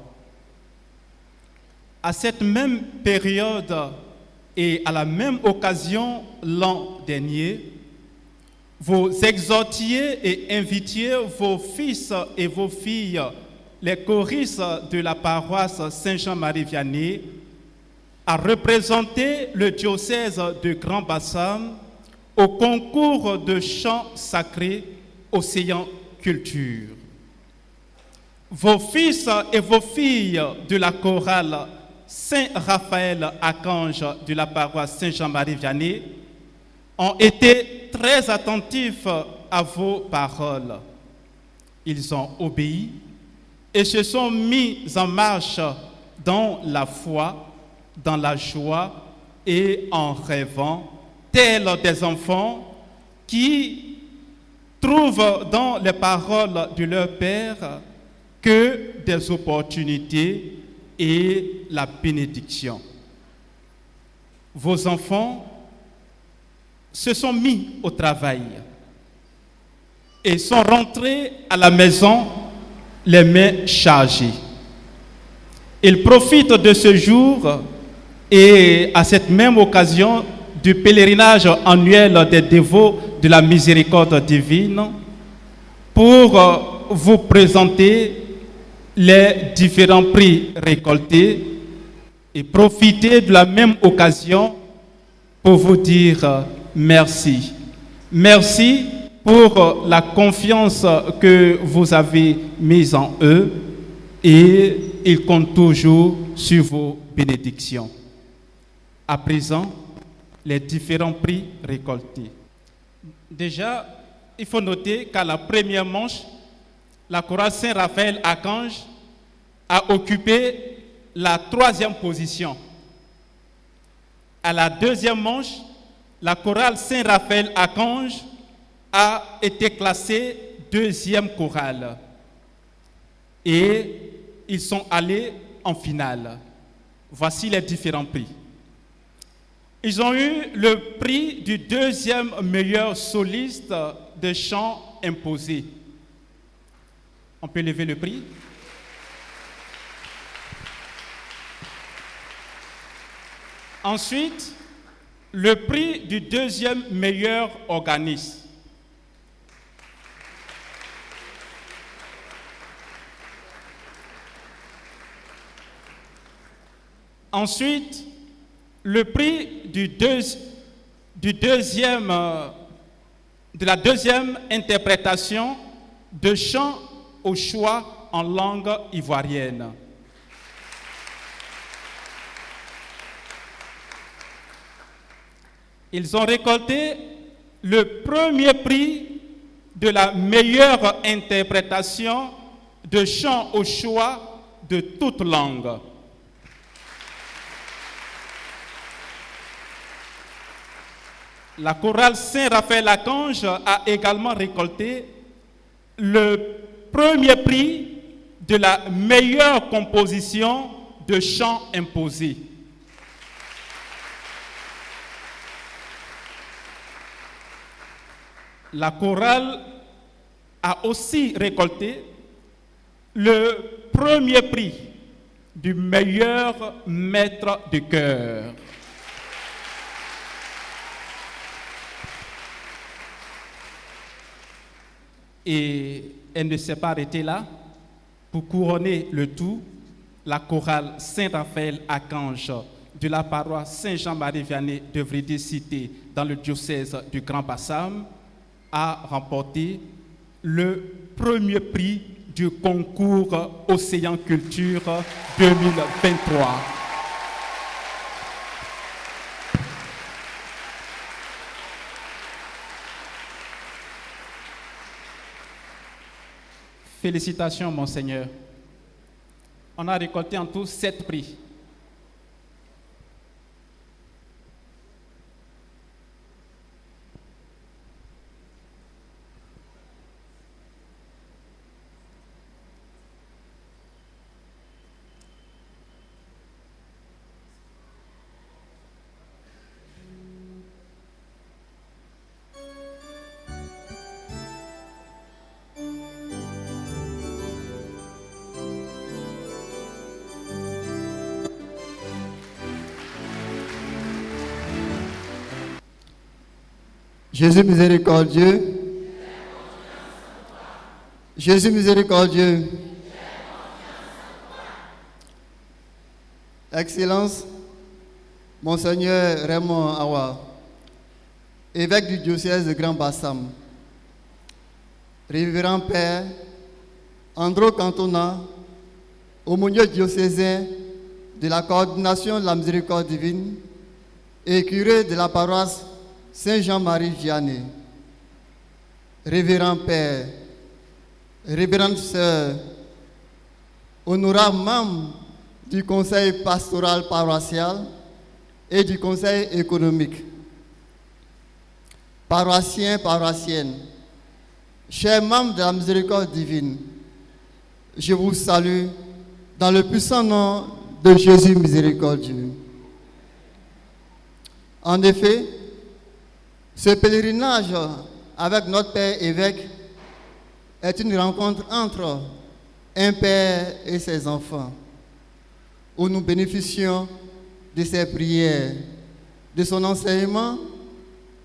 L: à cette même période et à la même occasion l'an dernier, vous exhortiez et invitiez vos fils et vos filles, les choristes de la paroisse Saint-Jean-Marie-Vianney, à représenter le diocèse de Grand Bassam au concours de chants sacrés Océan Culture. Vos fils et vos filles de la chorale Saint-Raphaël Archange de la paroisse Saint-Jean-Marie-Vianney ont été très attentifs à vos paroles. Ils ont obéi et se sont mis en marche dans la foi, dans la joie et en rêvant, tels des enfants qui trouvent dans les paroles de leur Père que des opportunités et la bénédiction. Vos enfants se sont mis au travail et sont rentrés à la maison les mains chargées. Ils profitent de ce jour et à cette même occasion du pèlerinage annuel des dévots de la miséricorde divine pour vous présenter les différents prix récoltés et profiter de la même occasion pour vous dire merci. Merci pour la confiance que vous avez mise en eux et ils comptent toujours sur vos bénédictions. À présent, les différents prix récoltés. Déjà, il faut noter qu'à la première manche, la chorale Saint-Raphaël Archange a occupé la 3e position. À la 2e manche, la chorale Saint-Raphaël Archange a été classée 2e chorale. Et ils sont allés en finale. Voici les différents prix. Ils ont eu le prix du 2e meilleur soliste de chant imposé. On peut lever le prix. Ensuite, le prix du 2e meilleur organiste. Ensuite, le prix de la 2e interprétation de chant au choix en langue ivoirienne. Ils ont récolté le premier prix de la meilleure interprétation de chant au choix de toute langue. La chorale Saint-Raphaël Archange a également récolté le premier prix de la meilleure composition de chant imposé. La chorale a aussi récolté le premier prix du meilleur maître de chœur. Et elle ne s'est pas arrêtée là. Pour couronner le tout, la chorale Saint-Raphaël Archange de la paroisse Saint-Jean-Marie-Vianney de Vrédé-Cité dans le diocèse du Grand Bassam a remporté le premier prix du concours Océan Culture 2023. Félicitations, Monseigneur. On a récolté en tout 7 prix.
M: Jésus miséricordieux, Jésus miséricordieux, Excellence, Monseigneur Raymond Awa, évêque du diocèse de Grand Bassam, Révérend Père Andro Cantona, aumônier diocésain de la coordination de la miséricorde divine et curé de la paroisse Saint-Jean-Marie Vianney, Révérend Père, Révérende Sœur, honorables membres du conseil pastoral paroissial et du conseil économique, paroissiens, paroissiennes, chers membres de la miséricorde divine, je vous salue dans le puissant nom de Jésus miséricordieux. En effet, ce pèlerinage avec notre Père évêque est une rencontre entre un père et ses enfants, où nous bénéficions de ses prières, de son enseignement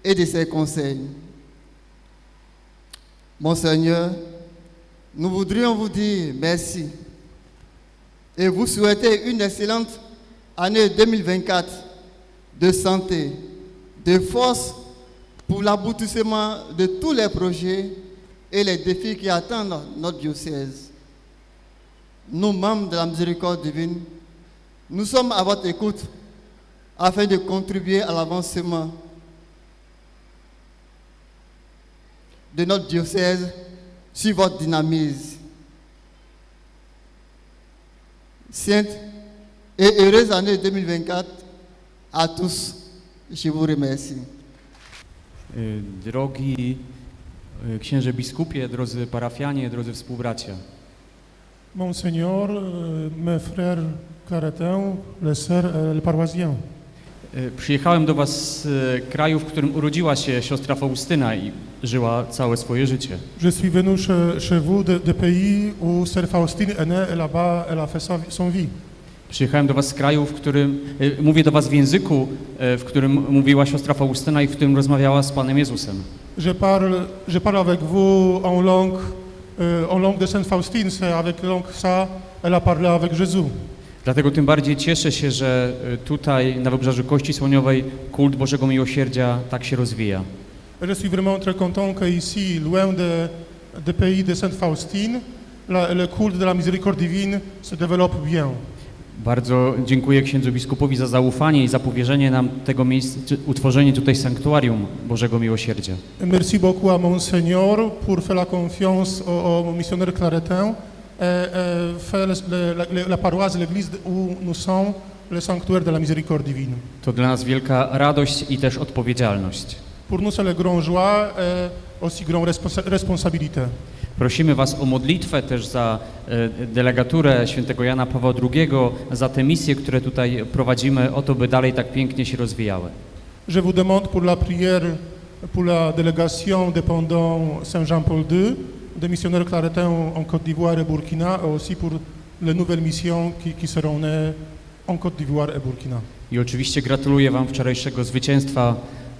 M: et de ses conseils. Monseigneur, nous voudrions vous dire merci et vous souhaiter une excellente année 2024 de santé, de force pour l'aboutissement de tous les projets et les défis qui attendent notre diocèse. Nous, membres de la miséricorde divine, nous sommes à votre écoute afin de contribuer à l'avancement de notre diocèse sur votre dynamisme. Sainte et heureuse année 2024 à tous. Je vous remercie.
N: Drogi księże biskupie, drodzy parafianie, drodzy współbracia.
O: Monseigneur, mes frères Claretins, les sœurs, les paroissiens.
N: Przyjechałem do was z kraju, w którym urodziła się siostra Faustyna i żyła całe swoje życie.
O: Je suis venu chez vous de pays où sœur Faustine est née et là-bas elle a fait son vie.
N: Przyjechałem do was z kraju, w którym mówię do was w języku, w którym mówiła siostra Faustyna i w którym rozmawiała z Panem Jezusem.
O: Je parle avec vous en langue de Sainte Faustine, c'est avec langue ça elle a parlé avec Jésus.
N: Dlatego tym bardziej cieszę się, że tutaj na Wybrzeżu Kości Słoniowej kult Bożego Miłosierdzia tak się rozwija.
O: Je suis vraiment très content qu'ici, loin des pays de Sainte Faustine, le culte de la miséricorde divine se développe bien.
N: Bardzo dziękuję księdzu biskupowi za zaufanie i za powierzenie nam tego miejsca, utworzenie tutaj sanktuarium Bożego Miłosierdzia.
O: Merci beaucoup à Monseigneur pour faire la confiance au missionnaire Claretin et faire la paroisse, l'église où nous sommes, le sanctuaire de la miséricorde divine.
N: To dla nas wielka radość i też odpowiedzialność.
O: Pour nous c'est la grande joie et aussi grande responsabilité.
N: Prosimy was o modlitwę też za delegaturę świętego Jana Pawła II, za te misje, które tutaj prowadzimy, o to, by dalej tak pięknie się rozwijały.
O: Je vous demande pour la prière pour la délégation dépendant Saint-Jean-Paul II, des missionnaires claretins en Côte d'Ivoire et Burkina, et aussi pour les nouvelles missions qui seront nées en Côte d'Ivoire et Burkina.
N: I oczywiście gratuluję wam wczorajszego zwycięstwa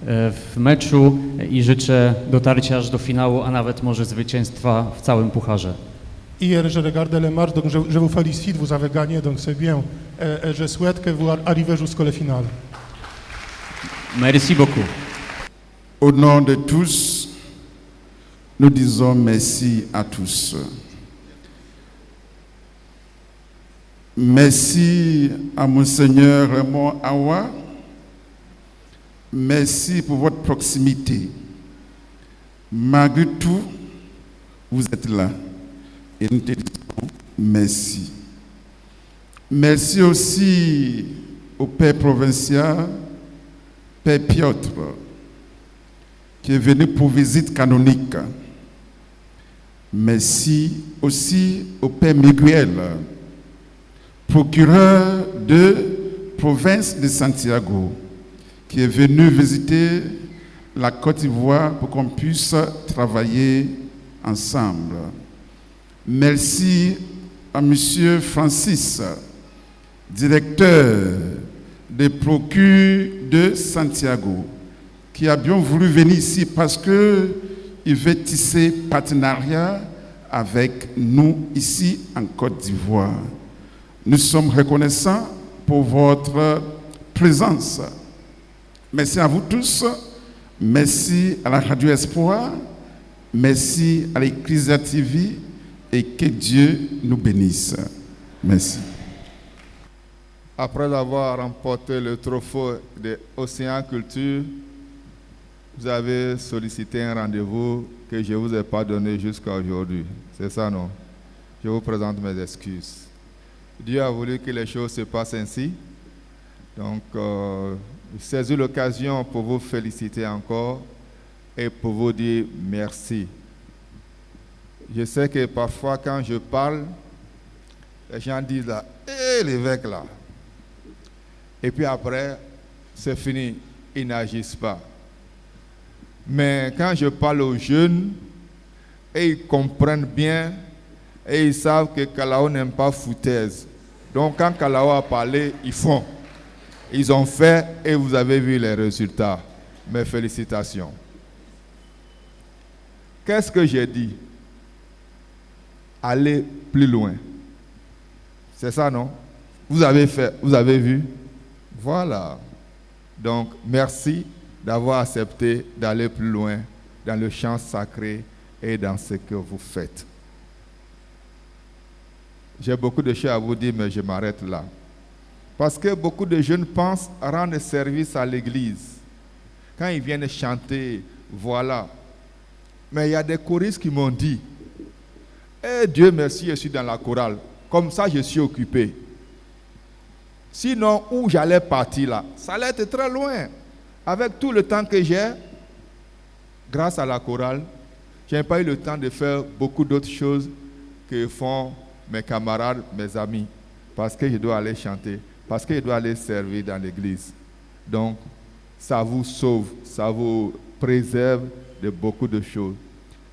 N: w meczu i życzę dotarcia aż do finału, a nawet może zwycięstwa w całym pucharze.
O: Hier, je regardais le match, donc je vous félicite, vous avez gagné, donc c'est bien. Et je souhaite que vous arrivez jusqu'au final.
N: Merci beaucoup.
B: Au nom de tous, nous disons merci à tous. Merci à Monseigneur Raymond Awa. Merci pour votre proximité. Malgré tout, vous êtes là. Et nous te disons merci. Merci aussi au Père provincial, Père Piotr, qui est venu pour visite canonique. Merci aussi au Père Miguel, procureur de province de Santiago, qui est venu visiter la Côte d'Ivoire pour qu'on puisse travailler ensemble. Merci à Monsieur Francis, directeur des procures de Santiago, qui a bien voulu venir ici parce qu'il veut tisser partenariat avec nous ici en Côte d'Ivoire. Nous sommes reconnaissants pour votre présence. Merci à vous tous. Merci à la Radio Espoir. Merci à l'Ecclesia TV et que Dieu nous bénisse. Merci.
A: Après avoir remporté le trophée de Océan Culture, vous avez sollicité un rendez-vous que je ne vous ai pas donné jusqu'à aujourd'hui. C'est ça, non? Je vous présente mes excuses. Dieu a voulu que les choses se passent ainsi. Donc, je saisis l'occasion pour vous féliciter encore et pour vous dire merci. Je sais que parfois, quand je parle, les gens disent là, hé, l'évêque là. Et puis après, c'est fini, ils n'agissent pas. Mais quand je parle aux jeunes, et ils comprennent bien, et ils savent que Kalao n'aime pas foutaise. Donc quand Kalao a parlé, ils font. Ils ont fait et vous avez vu les résultats. Mes félicitations. Qu'est-ce que j'ai dit? Allez plus loin. C'est ça, non? Vous avez fait, vous avez vu? Voilà. Donc, merci d'avoir accepté d'aller plus loin dans le champ sacré et dans ce que vous faites. J'ai beaucoup de choses à vous dire, mais je m'arrête là. Parce que beaucoup de jeunes pensent rendre service à l'église. Quand ils viennent chanter, voilà. Mais il y a des choristes qui m'ont dit, eh Dieu merci, je suis dans la chorale. Comme ça, je suis occupé. Sinon, où j'allais partir là, ça allait être très loin. Avec tout le temps que j'ai, grâce à la chorale, je n'ai pas eu le temps de faire beaucoup d'autres choses que font mes camarades, mes amis. Parce que je dois aller chanter, parce que je dois aller servir dans l'église. Donc, ça vous sauve, ça vous préserve de beaucoup de choses.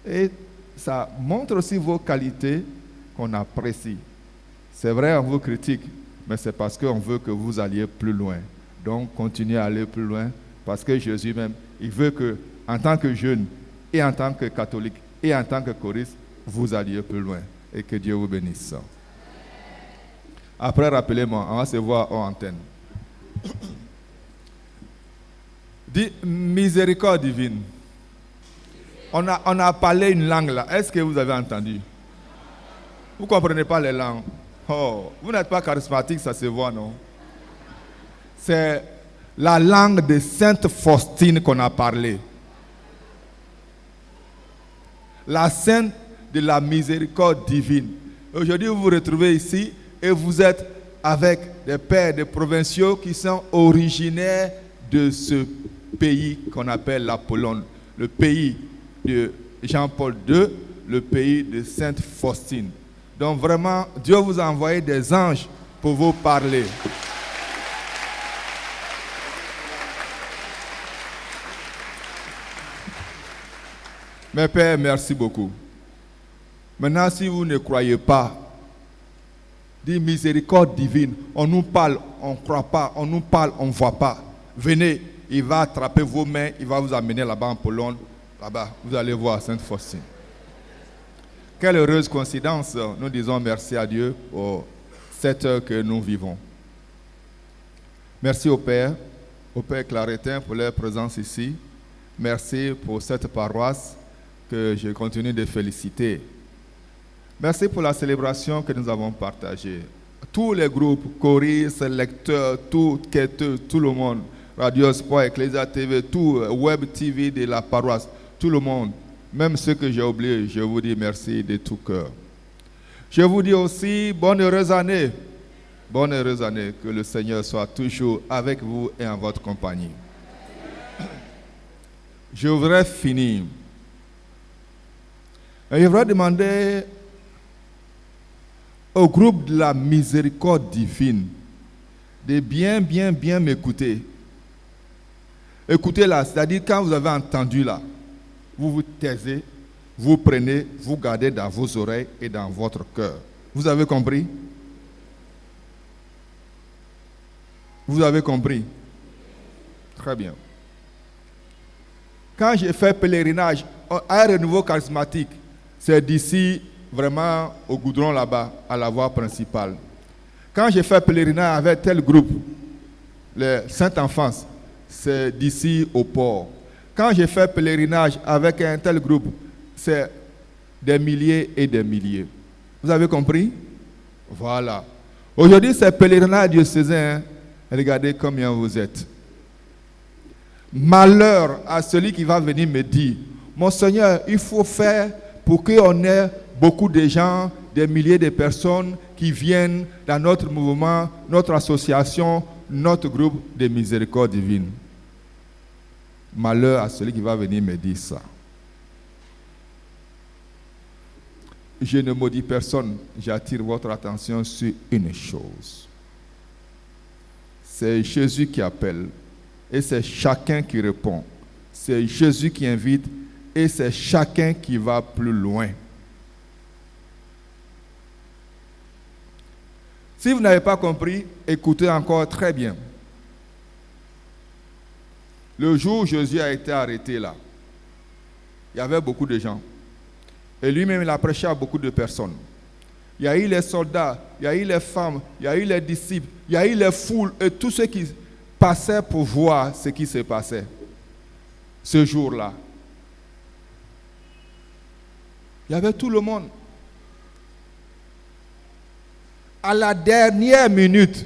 A: Et ça montre aussi vos qualités qu'on apprécie. C'est vrai, on vous critique, mais c'est parce qu'on veut que vous alliez plus loin. Donc, continuez à aller plus loin, parce que Jésus même, il veut que, en tant que jeune, et en tant que catholique, et en tant que choriste, vous alliez plus loin. Et que Dieu vous bénisse. Après, rappelez-moi, on va se voir en antenne. Dis miséricorde divine. On a parlé une langue là. Est-ce que vous avez entendu? Vous ne comprenez pas les langues? Oh, vous n'êtes pas charismatique, ça se voit, non? C'est la langue de Sainte Faustine qu'on a parlé. La sainte de la miséricorde divine. Aujourd'hui, vous vous retrouvez ici et vous êtes avec des pères, des provinciaux qui sont originaires de ce pays qu'on appelle la Pologne, le pays de Jean-Paul II, le pays de Sainte Faustine. Donc vraiment, Dieu vous a envoyé des anges pour vous parler. Mes pères, merci beaucoup. Maintenant, si vous ne croyez pas, dit miséricorde divine, on nous parle, on ne croit pas, on nous parle, on ne voit pas. Venez, il va attraper vos mains, il va vous amener là-bas en Pologne, là-bas, vous allez voir Sainte Faustine. Quelle heureuse coïncidence, nous disons merci à Dieu pour cette heure que nous vivons. Merci au Père Claretin pour leur présence ici. Merci pour cette paroisse que je continue de féliciter. Merci pour la célébration que nous avons partagée. Tous les groupes, choristes, lecteurs, tout le monde, Radio Sport, Ecclesia TV, tout, Web TV de la paroisse, tout le monde, même ceux que j'ai oubliés, je vous dis merci de tout cœur. Je vous dis aussi bonne heureuse année. Bonne heureuse année, que le Seigneur soit toujours avec vous et en votre compagnie. Je voudrais finir. Et je voudrais demander au groupe de la miséricorde divine de bien m'écouter. Écoutez là, c'est-à-dire quand vous avez entendu là, vous vous taisez, vous prenez, vous gardez dans vos oreilles et dans votre cœur. Vous avez compris? Vous avez compris? Très bien. Quand j'ai fait pèlerinage à un renouveau charismatique, c'est d'ici vraiment au goudron là-bas, à la voie principale. Quand j'ai fait pèlerinage avec tel groupe, les Sainte-Enfance, c'est d'ici au port. Quand j'ai fait pèlerinage avec un tel groupe, c'est des milliers et des milliers. Vous avez compris? Voilà. Aujourd'hui, c'est pèlerinage diocésain. Regardez combien vous êtes. Malheur à celui qui va venir me dire, mon Seigneur, il faut faire pour qu'on ait beaucoup de gens, des milliers de personnes qui viennent dans notre mouvement, notre association, notre groupe de miséricorde divine. Malheur à celui qui va venir me dire ça. Je ne maudis personne, j'attire votre attention sur une chose. C'est Jésus qui appelle et c'est chacun qui répond. C'est Jésus qui invite et c'est chacun qui va plus loin. Si vous n'avez pas compris, écoutez encore très bien. Le jour où Jésus a été arrêté là, il y avait beaucoup de gens. Et lui-même, il a prêché à beaucoup de personnes. Il y a eu les soldats, il y a eu les femmes, il y a eu les disciples, il y a eu les foules et tous ceux qui passaient pour voir ce qui se passait ce jour-là. Il y avait tout le monde. À la dernière minute,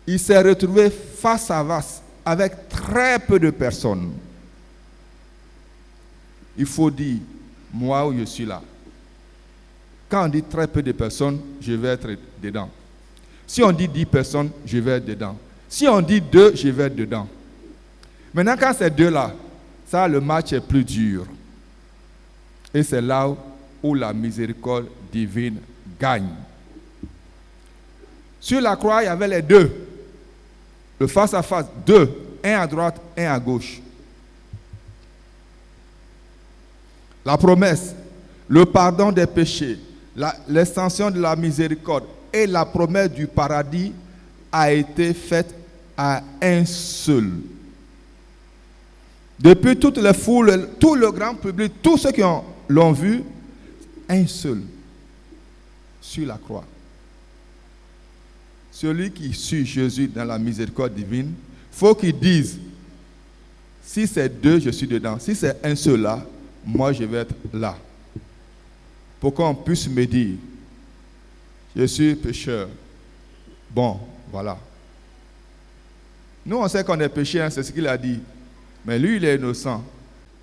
A: il s'est retrouvé face à face avec très peu de personnes. Il faut dire, moi où je suis là. Quand on dit très peu de personnes, je vais être dedans. Si on dit 10 personnes, je vais être dedans. Si on dit 2, je vais être dedans. Maintenant, quand c'est 2 là, ça, le match est plus dur. Et c'est là où la miséricorde divine gagne. Sur la croix, il y avait les 2. Le face à face, 2. Un à droite, un à gauche. La promesse, le pardon des péchés, l'extension de la miséricorde et la promesse du paradis a été faite à un seul. Depuis toutes les foules, tout le grand public, tous ceux qui l'ont vu, un seul sur la croix. Celui qui suit Jésus dans la miséricorde divine, il faut qu'il dise, si c'est 2, je suis dedans. Si c'est un seul là, moi je vais être là. Pour qu'on puisse me dire, je suis pécheur. Bon, voilà. Nous on sait qu'on est pécheur, c'est ce qu'il a dit. Mais lui il est innocent.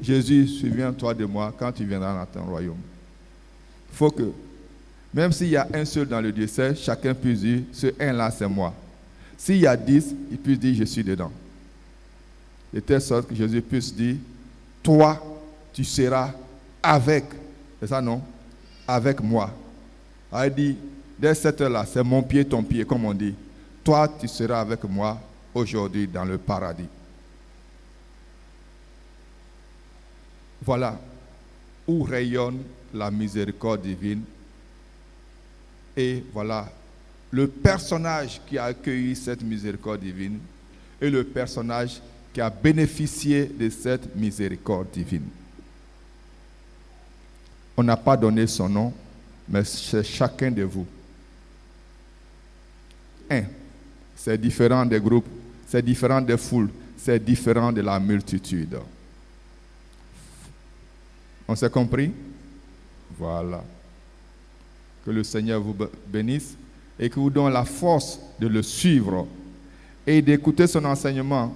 A: Jésus, souviens-toi de moi quand tu viendras dans ton royaume. Il faut que, même s'il y a un seul dans le diocèse, chacun puisse dire, ce un là c'est moi. S'il y a 10, il puisse dire, je suis dedans. De telle sorte que Jésus puisse dire, toi, tu seras avec, c'est ça non? Avec moi. Il dit, dès cette heure-là, c'est mon pied, ton pied, comme on dit. Toi, tu seras avec moi aujourd'hui dans le paradis. Voilà où rayonne la miséricorde divine. Et voilà le personnage qui a accueilli cette miséricorde divine et le personnage qui a bénéficié de cette miséricorde divine. On n'a pas donné son nom, mais c'est chacun de vous. C'est différent des groupes, c'est différent des foules, c'est différent de la multitude. On s'est compris? Voilà. Que le Seigneur vous bénisse et que vous donne la force de le suivre et d'écouter son enseignement.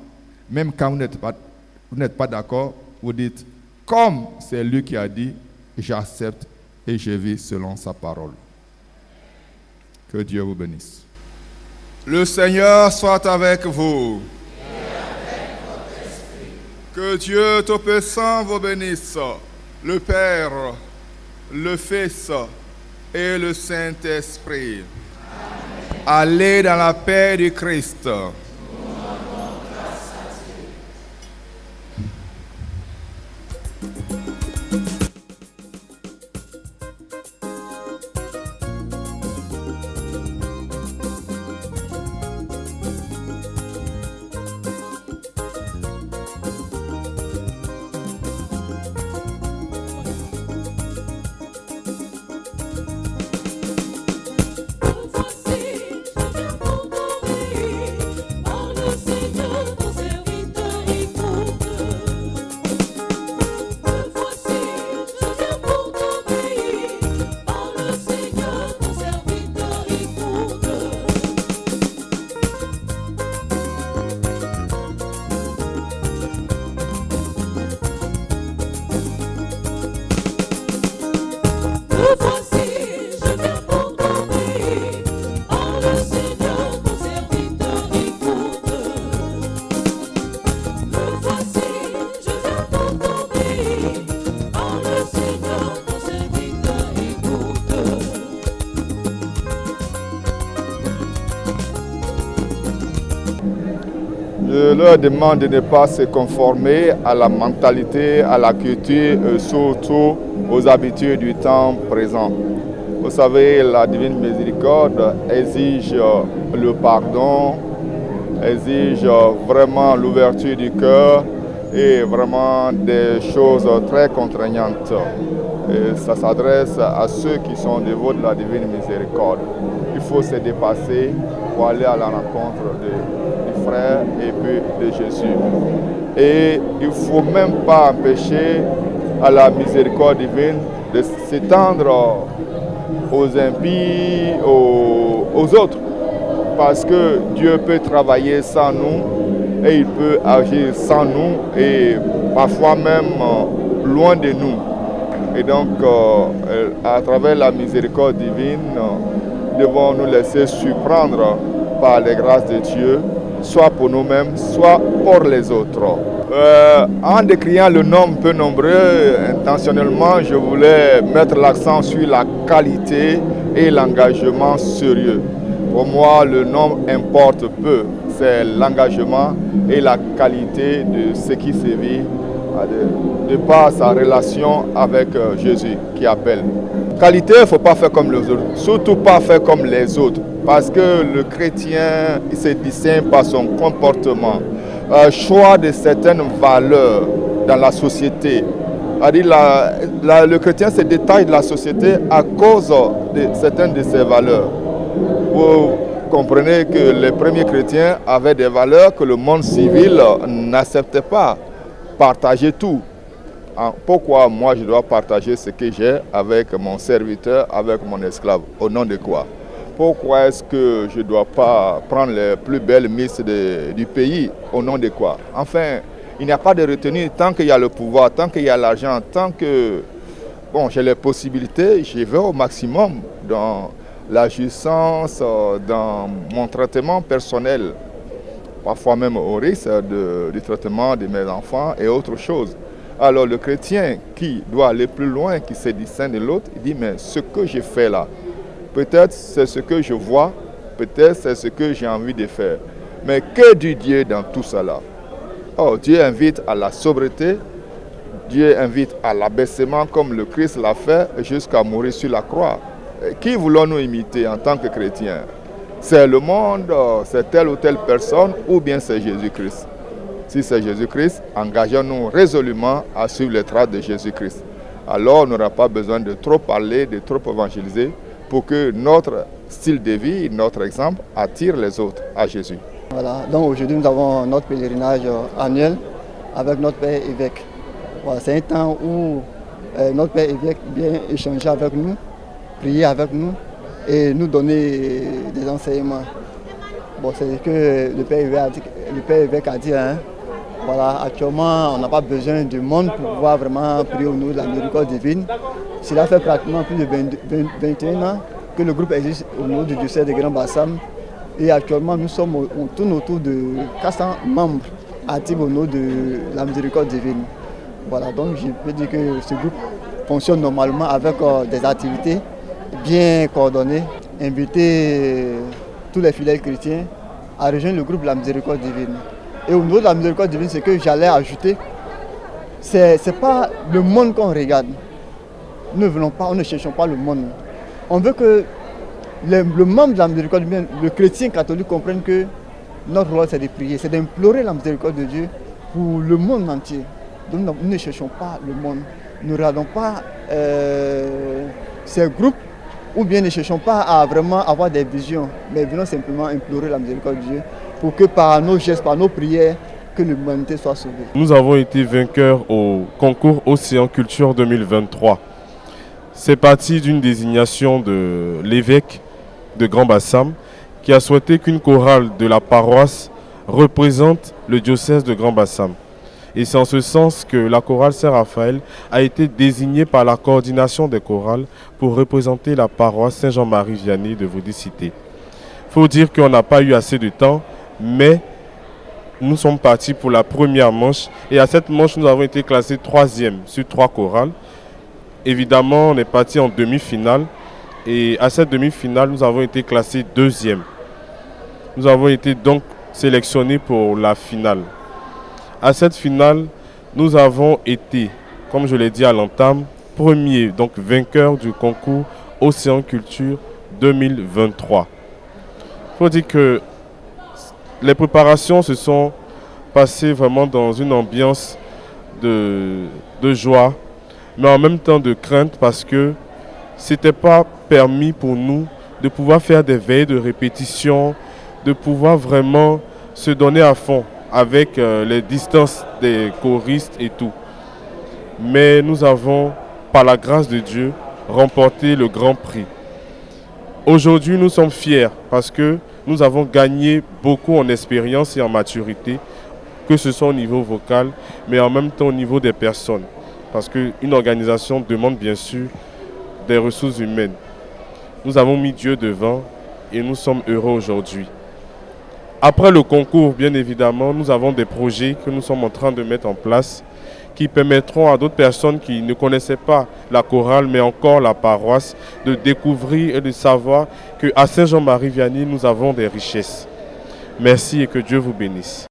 A: Même quand vous n'êtes pas d'accord, vous dites, comme c'est lui qui a dit, j'accepte et je vis selon sa parole. Que Dieu vous bénisse. Le Seigneur soit avec vous.
E: Et avec votre esprit.
A: Que Dieu Tout-Puissant vous bénisse, le Père, le Fils et le Saint-Esprit. Allez dans la paix du Christ. Je leur demande de ne pas se conformer à la mentalité, à la culture, surtout aux habitudes du temps présent. Vous savez, la divine miséricorde exige le pardon, exige vraiment l'ouverture du cœur et vraiment des choses très contraignantes. Et ça s'adresse à ceux qui sont dévots de la divine miséricorde. Il faut se dépasser pour aller à la rencontre du frère et puis de Jésus. Et il ne faut même pas empêcher à la miséricorde divine de s'étendre aux impies, aux autres. Parce que Dieu peut travailler sans nous et il peut agir sans nous et parfois même loin de nous. Et donc, à travers la miséricorde divine, devons nous laisser surprendre par les grâces de Dieu, soit pour nous-mêmes, soit pour les autres. En décriant le nombre peu nombreux, intentionnellement, je voulais mettre l'accent sur la qualité et l'engagement sérieux. Pour moi, le nombre importe peu. C'est l'engagement et la qualité de ce qui se vit de par sa relation avec Jésus qui appelle. Qualité, il ne faut pas faire comme les autres, surtout pas faire comme les autres, parce que le chrétien il se distingue par son comportement, choix de certaines valeurs dans la société. Le chrétien se détaille de la société à cause de certaines de ses valeurs. Vous comprenez que les premiers chrétiens avaient des valeurs que le monde civil n'acceptait pas. Partager tout. Pourquoi moi je dois partager ce que j'ai avec mon serviteur, avec mon esclave? Au nom de quoi? Pourquoi est-ce que je ne dois pas prendre les plus belles misses du pays? Au nom de quoi? Enfin, il n'y a pas de retenue tant qu'il y a le pouvoir, tant qu'il y a l'argent, tant que j'ai les possibilités, je vais au maximum dans la jouissance, dans mon traitement personnel. Parfois même au risque du traitement de mes enfants et autre chose. Alors le chrétien qui doit aller plus loin, qui se distingue de l'autre, il dit mais ce que je fais là, peut-être c'est ce que je vois, peut-être c'est ce que j'ai envie de faire. Mais que dit Dieu dans tout cela? Oh, Dieu invite à la sobriété, Dieu invite à l'abaissement comme le Christ l'a fait jusqu'à mourir sur la croix. Et qui voulons-nous imiter en tant que chrétiens? C'est le monde, c'est telle ou telle personne, ou bien c'est Jésus-Christ. Si c'est Jésus-Christ, engageons-nous résolument à suivre les traces de Jésus-Christ. Alors on n'aura pas besoin de trop parler, de trop évangéliser, pour que notre style de vie, notre exemple attire les autres à Jésus.
M: Voilà, donc aujourd'hui nous avons notre pèlerinage annuel avec notre Père évêque. Voilà, c'est un temps où notre Père évêque vient échanger avec nous, prier avec nous et nous donner des enseignements. Bon, c'est ce que le Père évêque a dit. Hein. Voilà, actuellement, on n'a pas besoin du monde pour pouvoir vraiment prier au nom de la miséricorde divine. Cela fait pratiquement plus de 21 ans que le groupe existe au nom du diocèse de Grand Bassam. Et actuellement, on tourne autour de 400 membres actifs au nom de la miséricorde divine. Voilà, donc je peux dire que ce groupe fonctionne normalement avec des activités bien coordonnées. Inviter tous les fidèles chrétiens à rejoindre le groupe de la miséricorde divine. Et au niveau de la miséricorde divine, ce que j'allais ajouter, c'est pas le monde qu'on regarde. Nous ne cherchons pas le monde. On veut que le membre de la miséricorde divine, le chrétien catholique, comprenne que notre rôle c'est de prier, c'est d'implorer la miséricorde de Dieu pour le monde entier. Donc nous ne cherchons pas le monde. Nous ne regardons pas ces groupes ou bien ne cherchons pas à vraiment avoir des visions, mais venons simplement implorer la miséricorde de Dieu pour que par nos gestes, par nos prières, que l'humanité soit sauvée.
P: Nous avons été vainqueurs au concours Océan Culture 2023. C'est parti d'une désignation de l'évêque de Grand Bassam qui a souhaité qu'une chorale de la paroisse représente le diocèse de Grand Bassam. Et c'est en ce sens que la chorale Saint-Raphaël a été désignée par la coordination des chorales pour représenter la paroisse Saint-Jean-Marie Vianney de Vaudécité. Il faut dire qu'on n'a pas eu assez de temps, mais nous sommes partis pour la première manche. Et à cette manche, nous avons été classés 3e sur 3 chorales. Évidemment, on est parti en demi-finale. Et à cette demi-finale, nous avons été classés 2e. Nous avons été donc sélectionnés pour la finale. À cette finale, nous avons été, comme je l'ai dit à l'entame, premiers, donc vainqueurs du concours Océan Culture 2023. Il faut dire que les préparations se sont passées vraiment dans une ambiance de joie, mais en même temps de crainte parce que ce n'était pas permis pour nous de pouvoir faire des veilles de répétition, de pouvoir vraiment se donner à fond avec les distances des choristes et tout. Mais nous avons, par la grâce de Dieu, remporté le grand prix. Aujourd'hui, nous sommes fiers parce que nous avons gagné beaucoup en expérience et en maturité, que ce soit au niveau vocal, mais en même temps au niveau des personnes. Parce qu'une organisation demande bien sûr des ressources humaines. Nous avons mis Dieu devant et nous sommes heureux aujourd'hui. Après le concours, bien évidemment, nous avons des projets que nous sommes en train de mettre en place qui permettront à d'autres personnes qui ne connaissaient pas la chorale, mais encore la paroisse, de découvrir et de savoir qu'à Saint-Jean-Marie-Vianney, nous avons des richesses. Merci et que Dieu vous bénisse.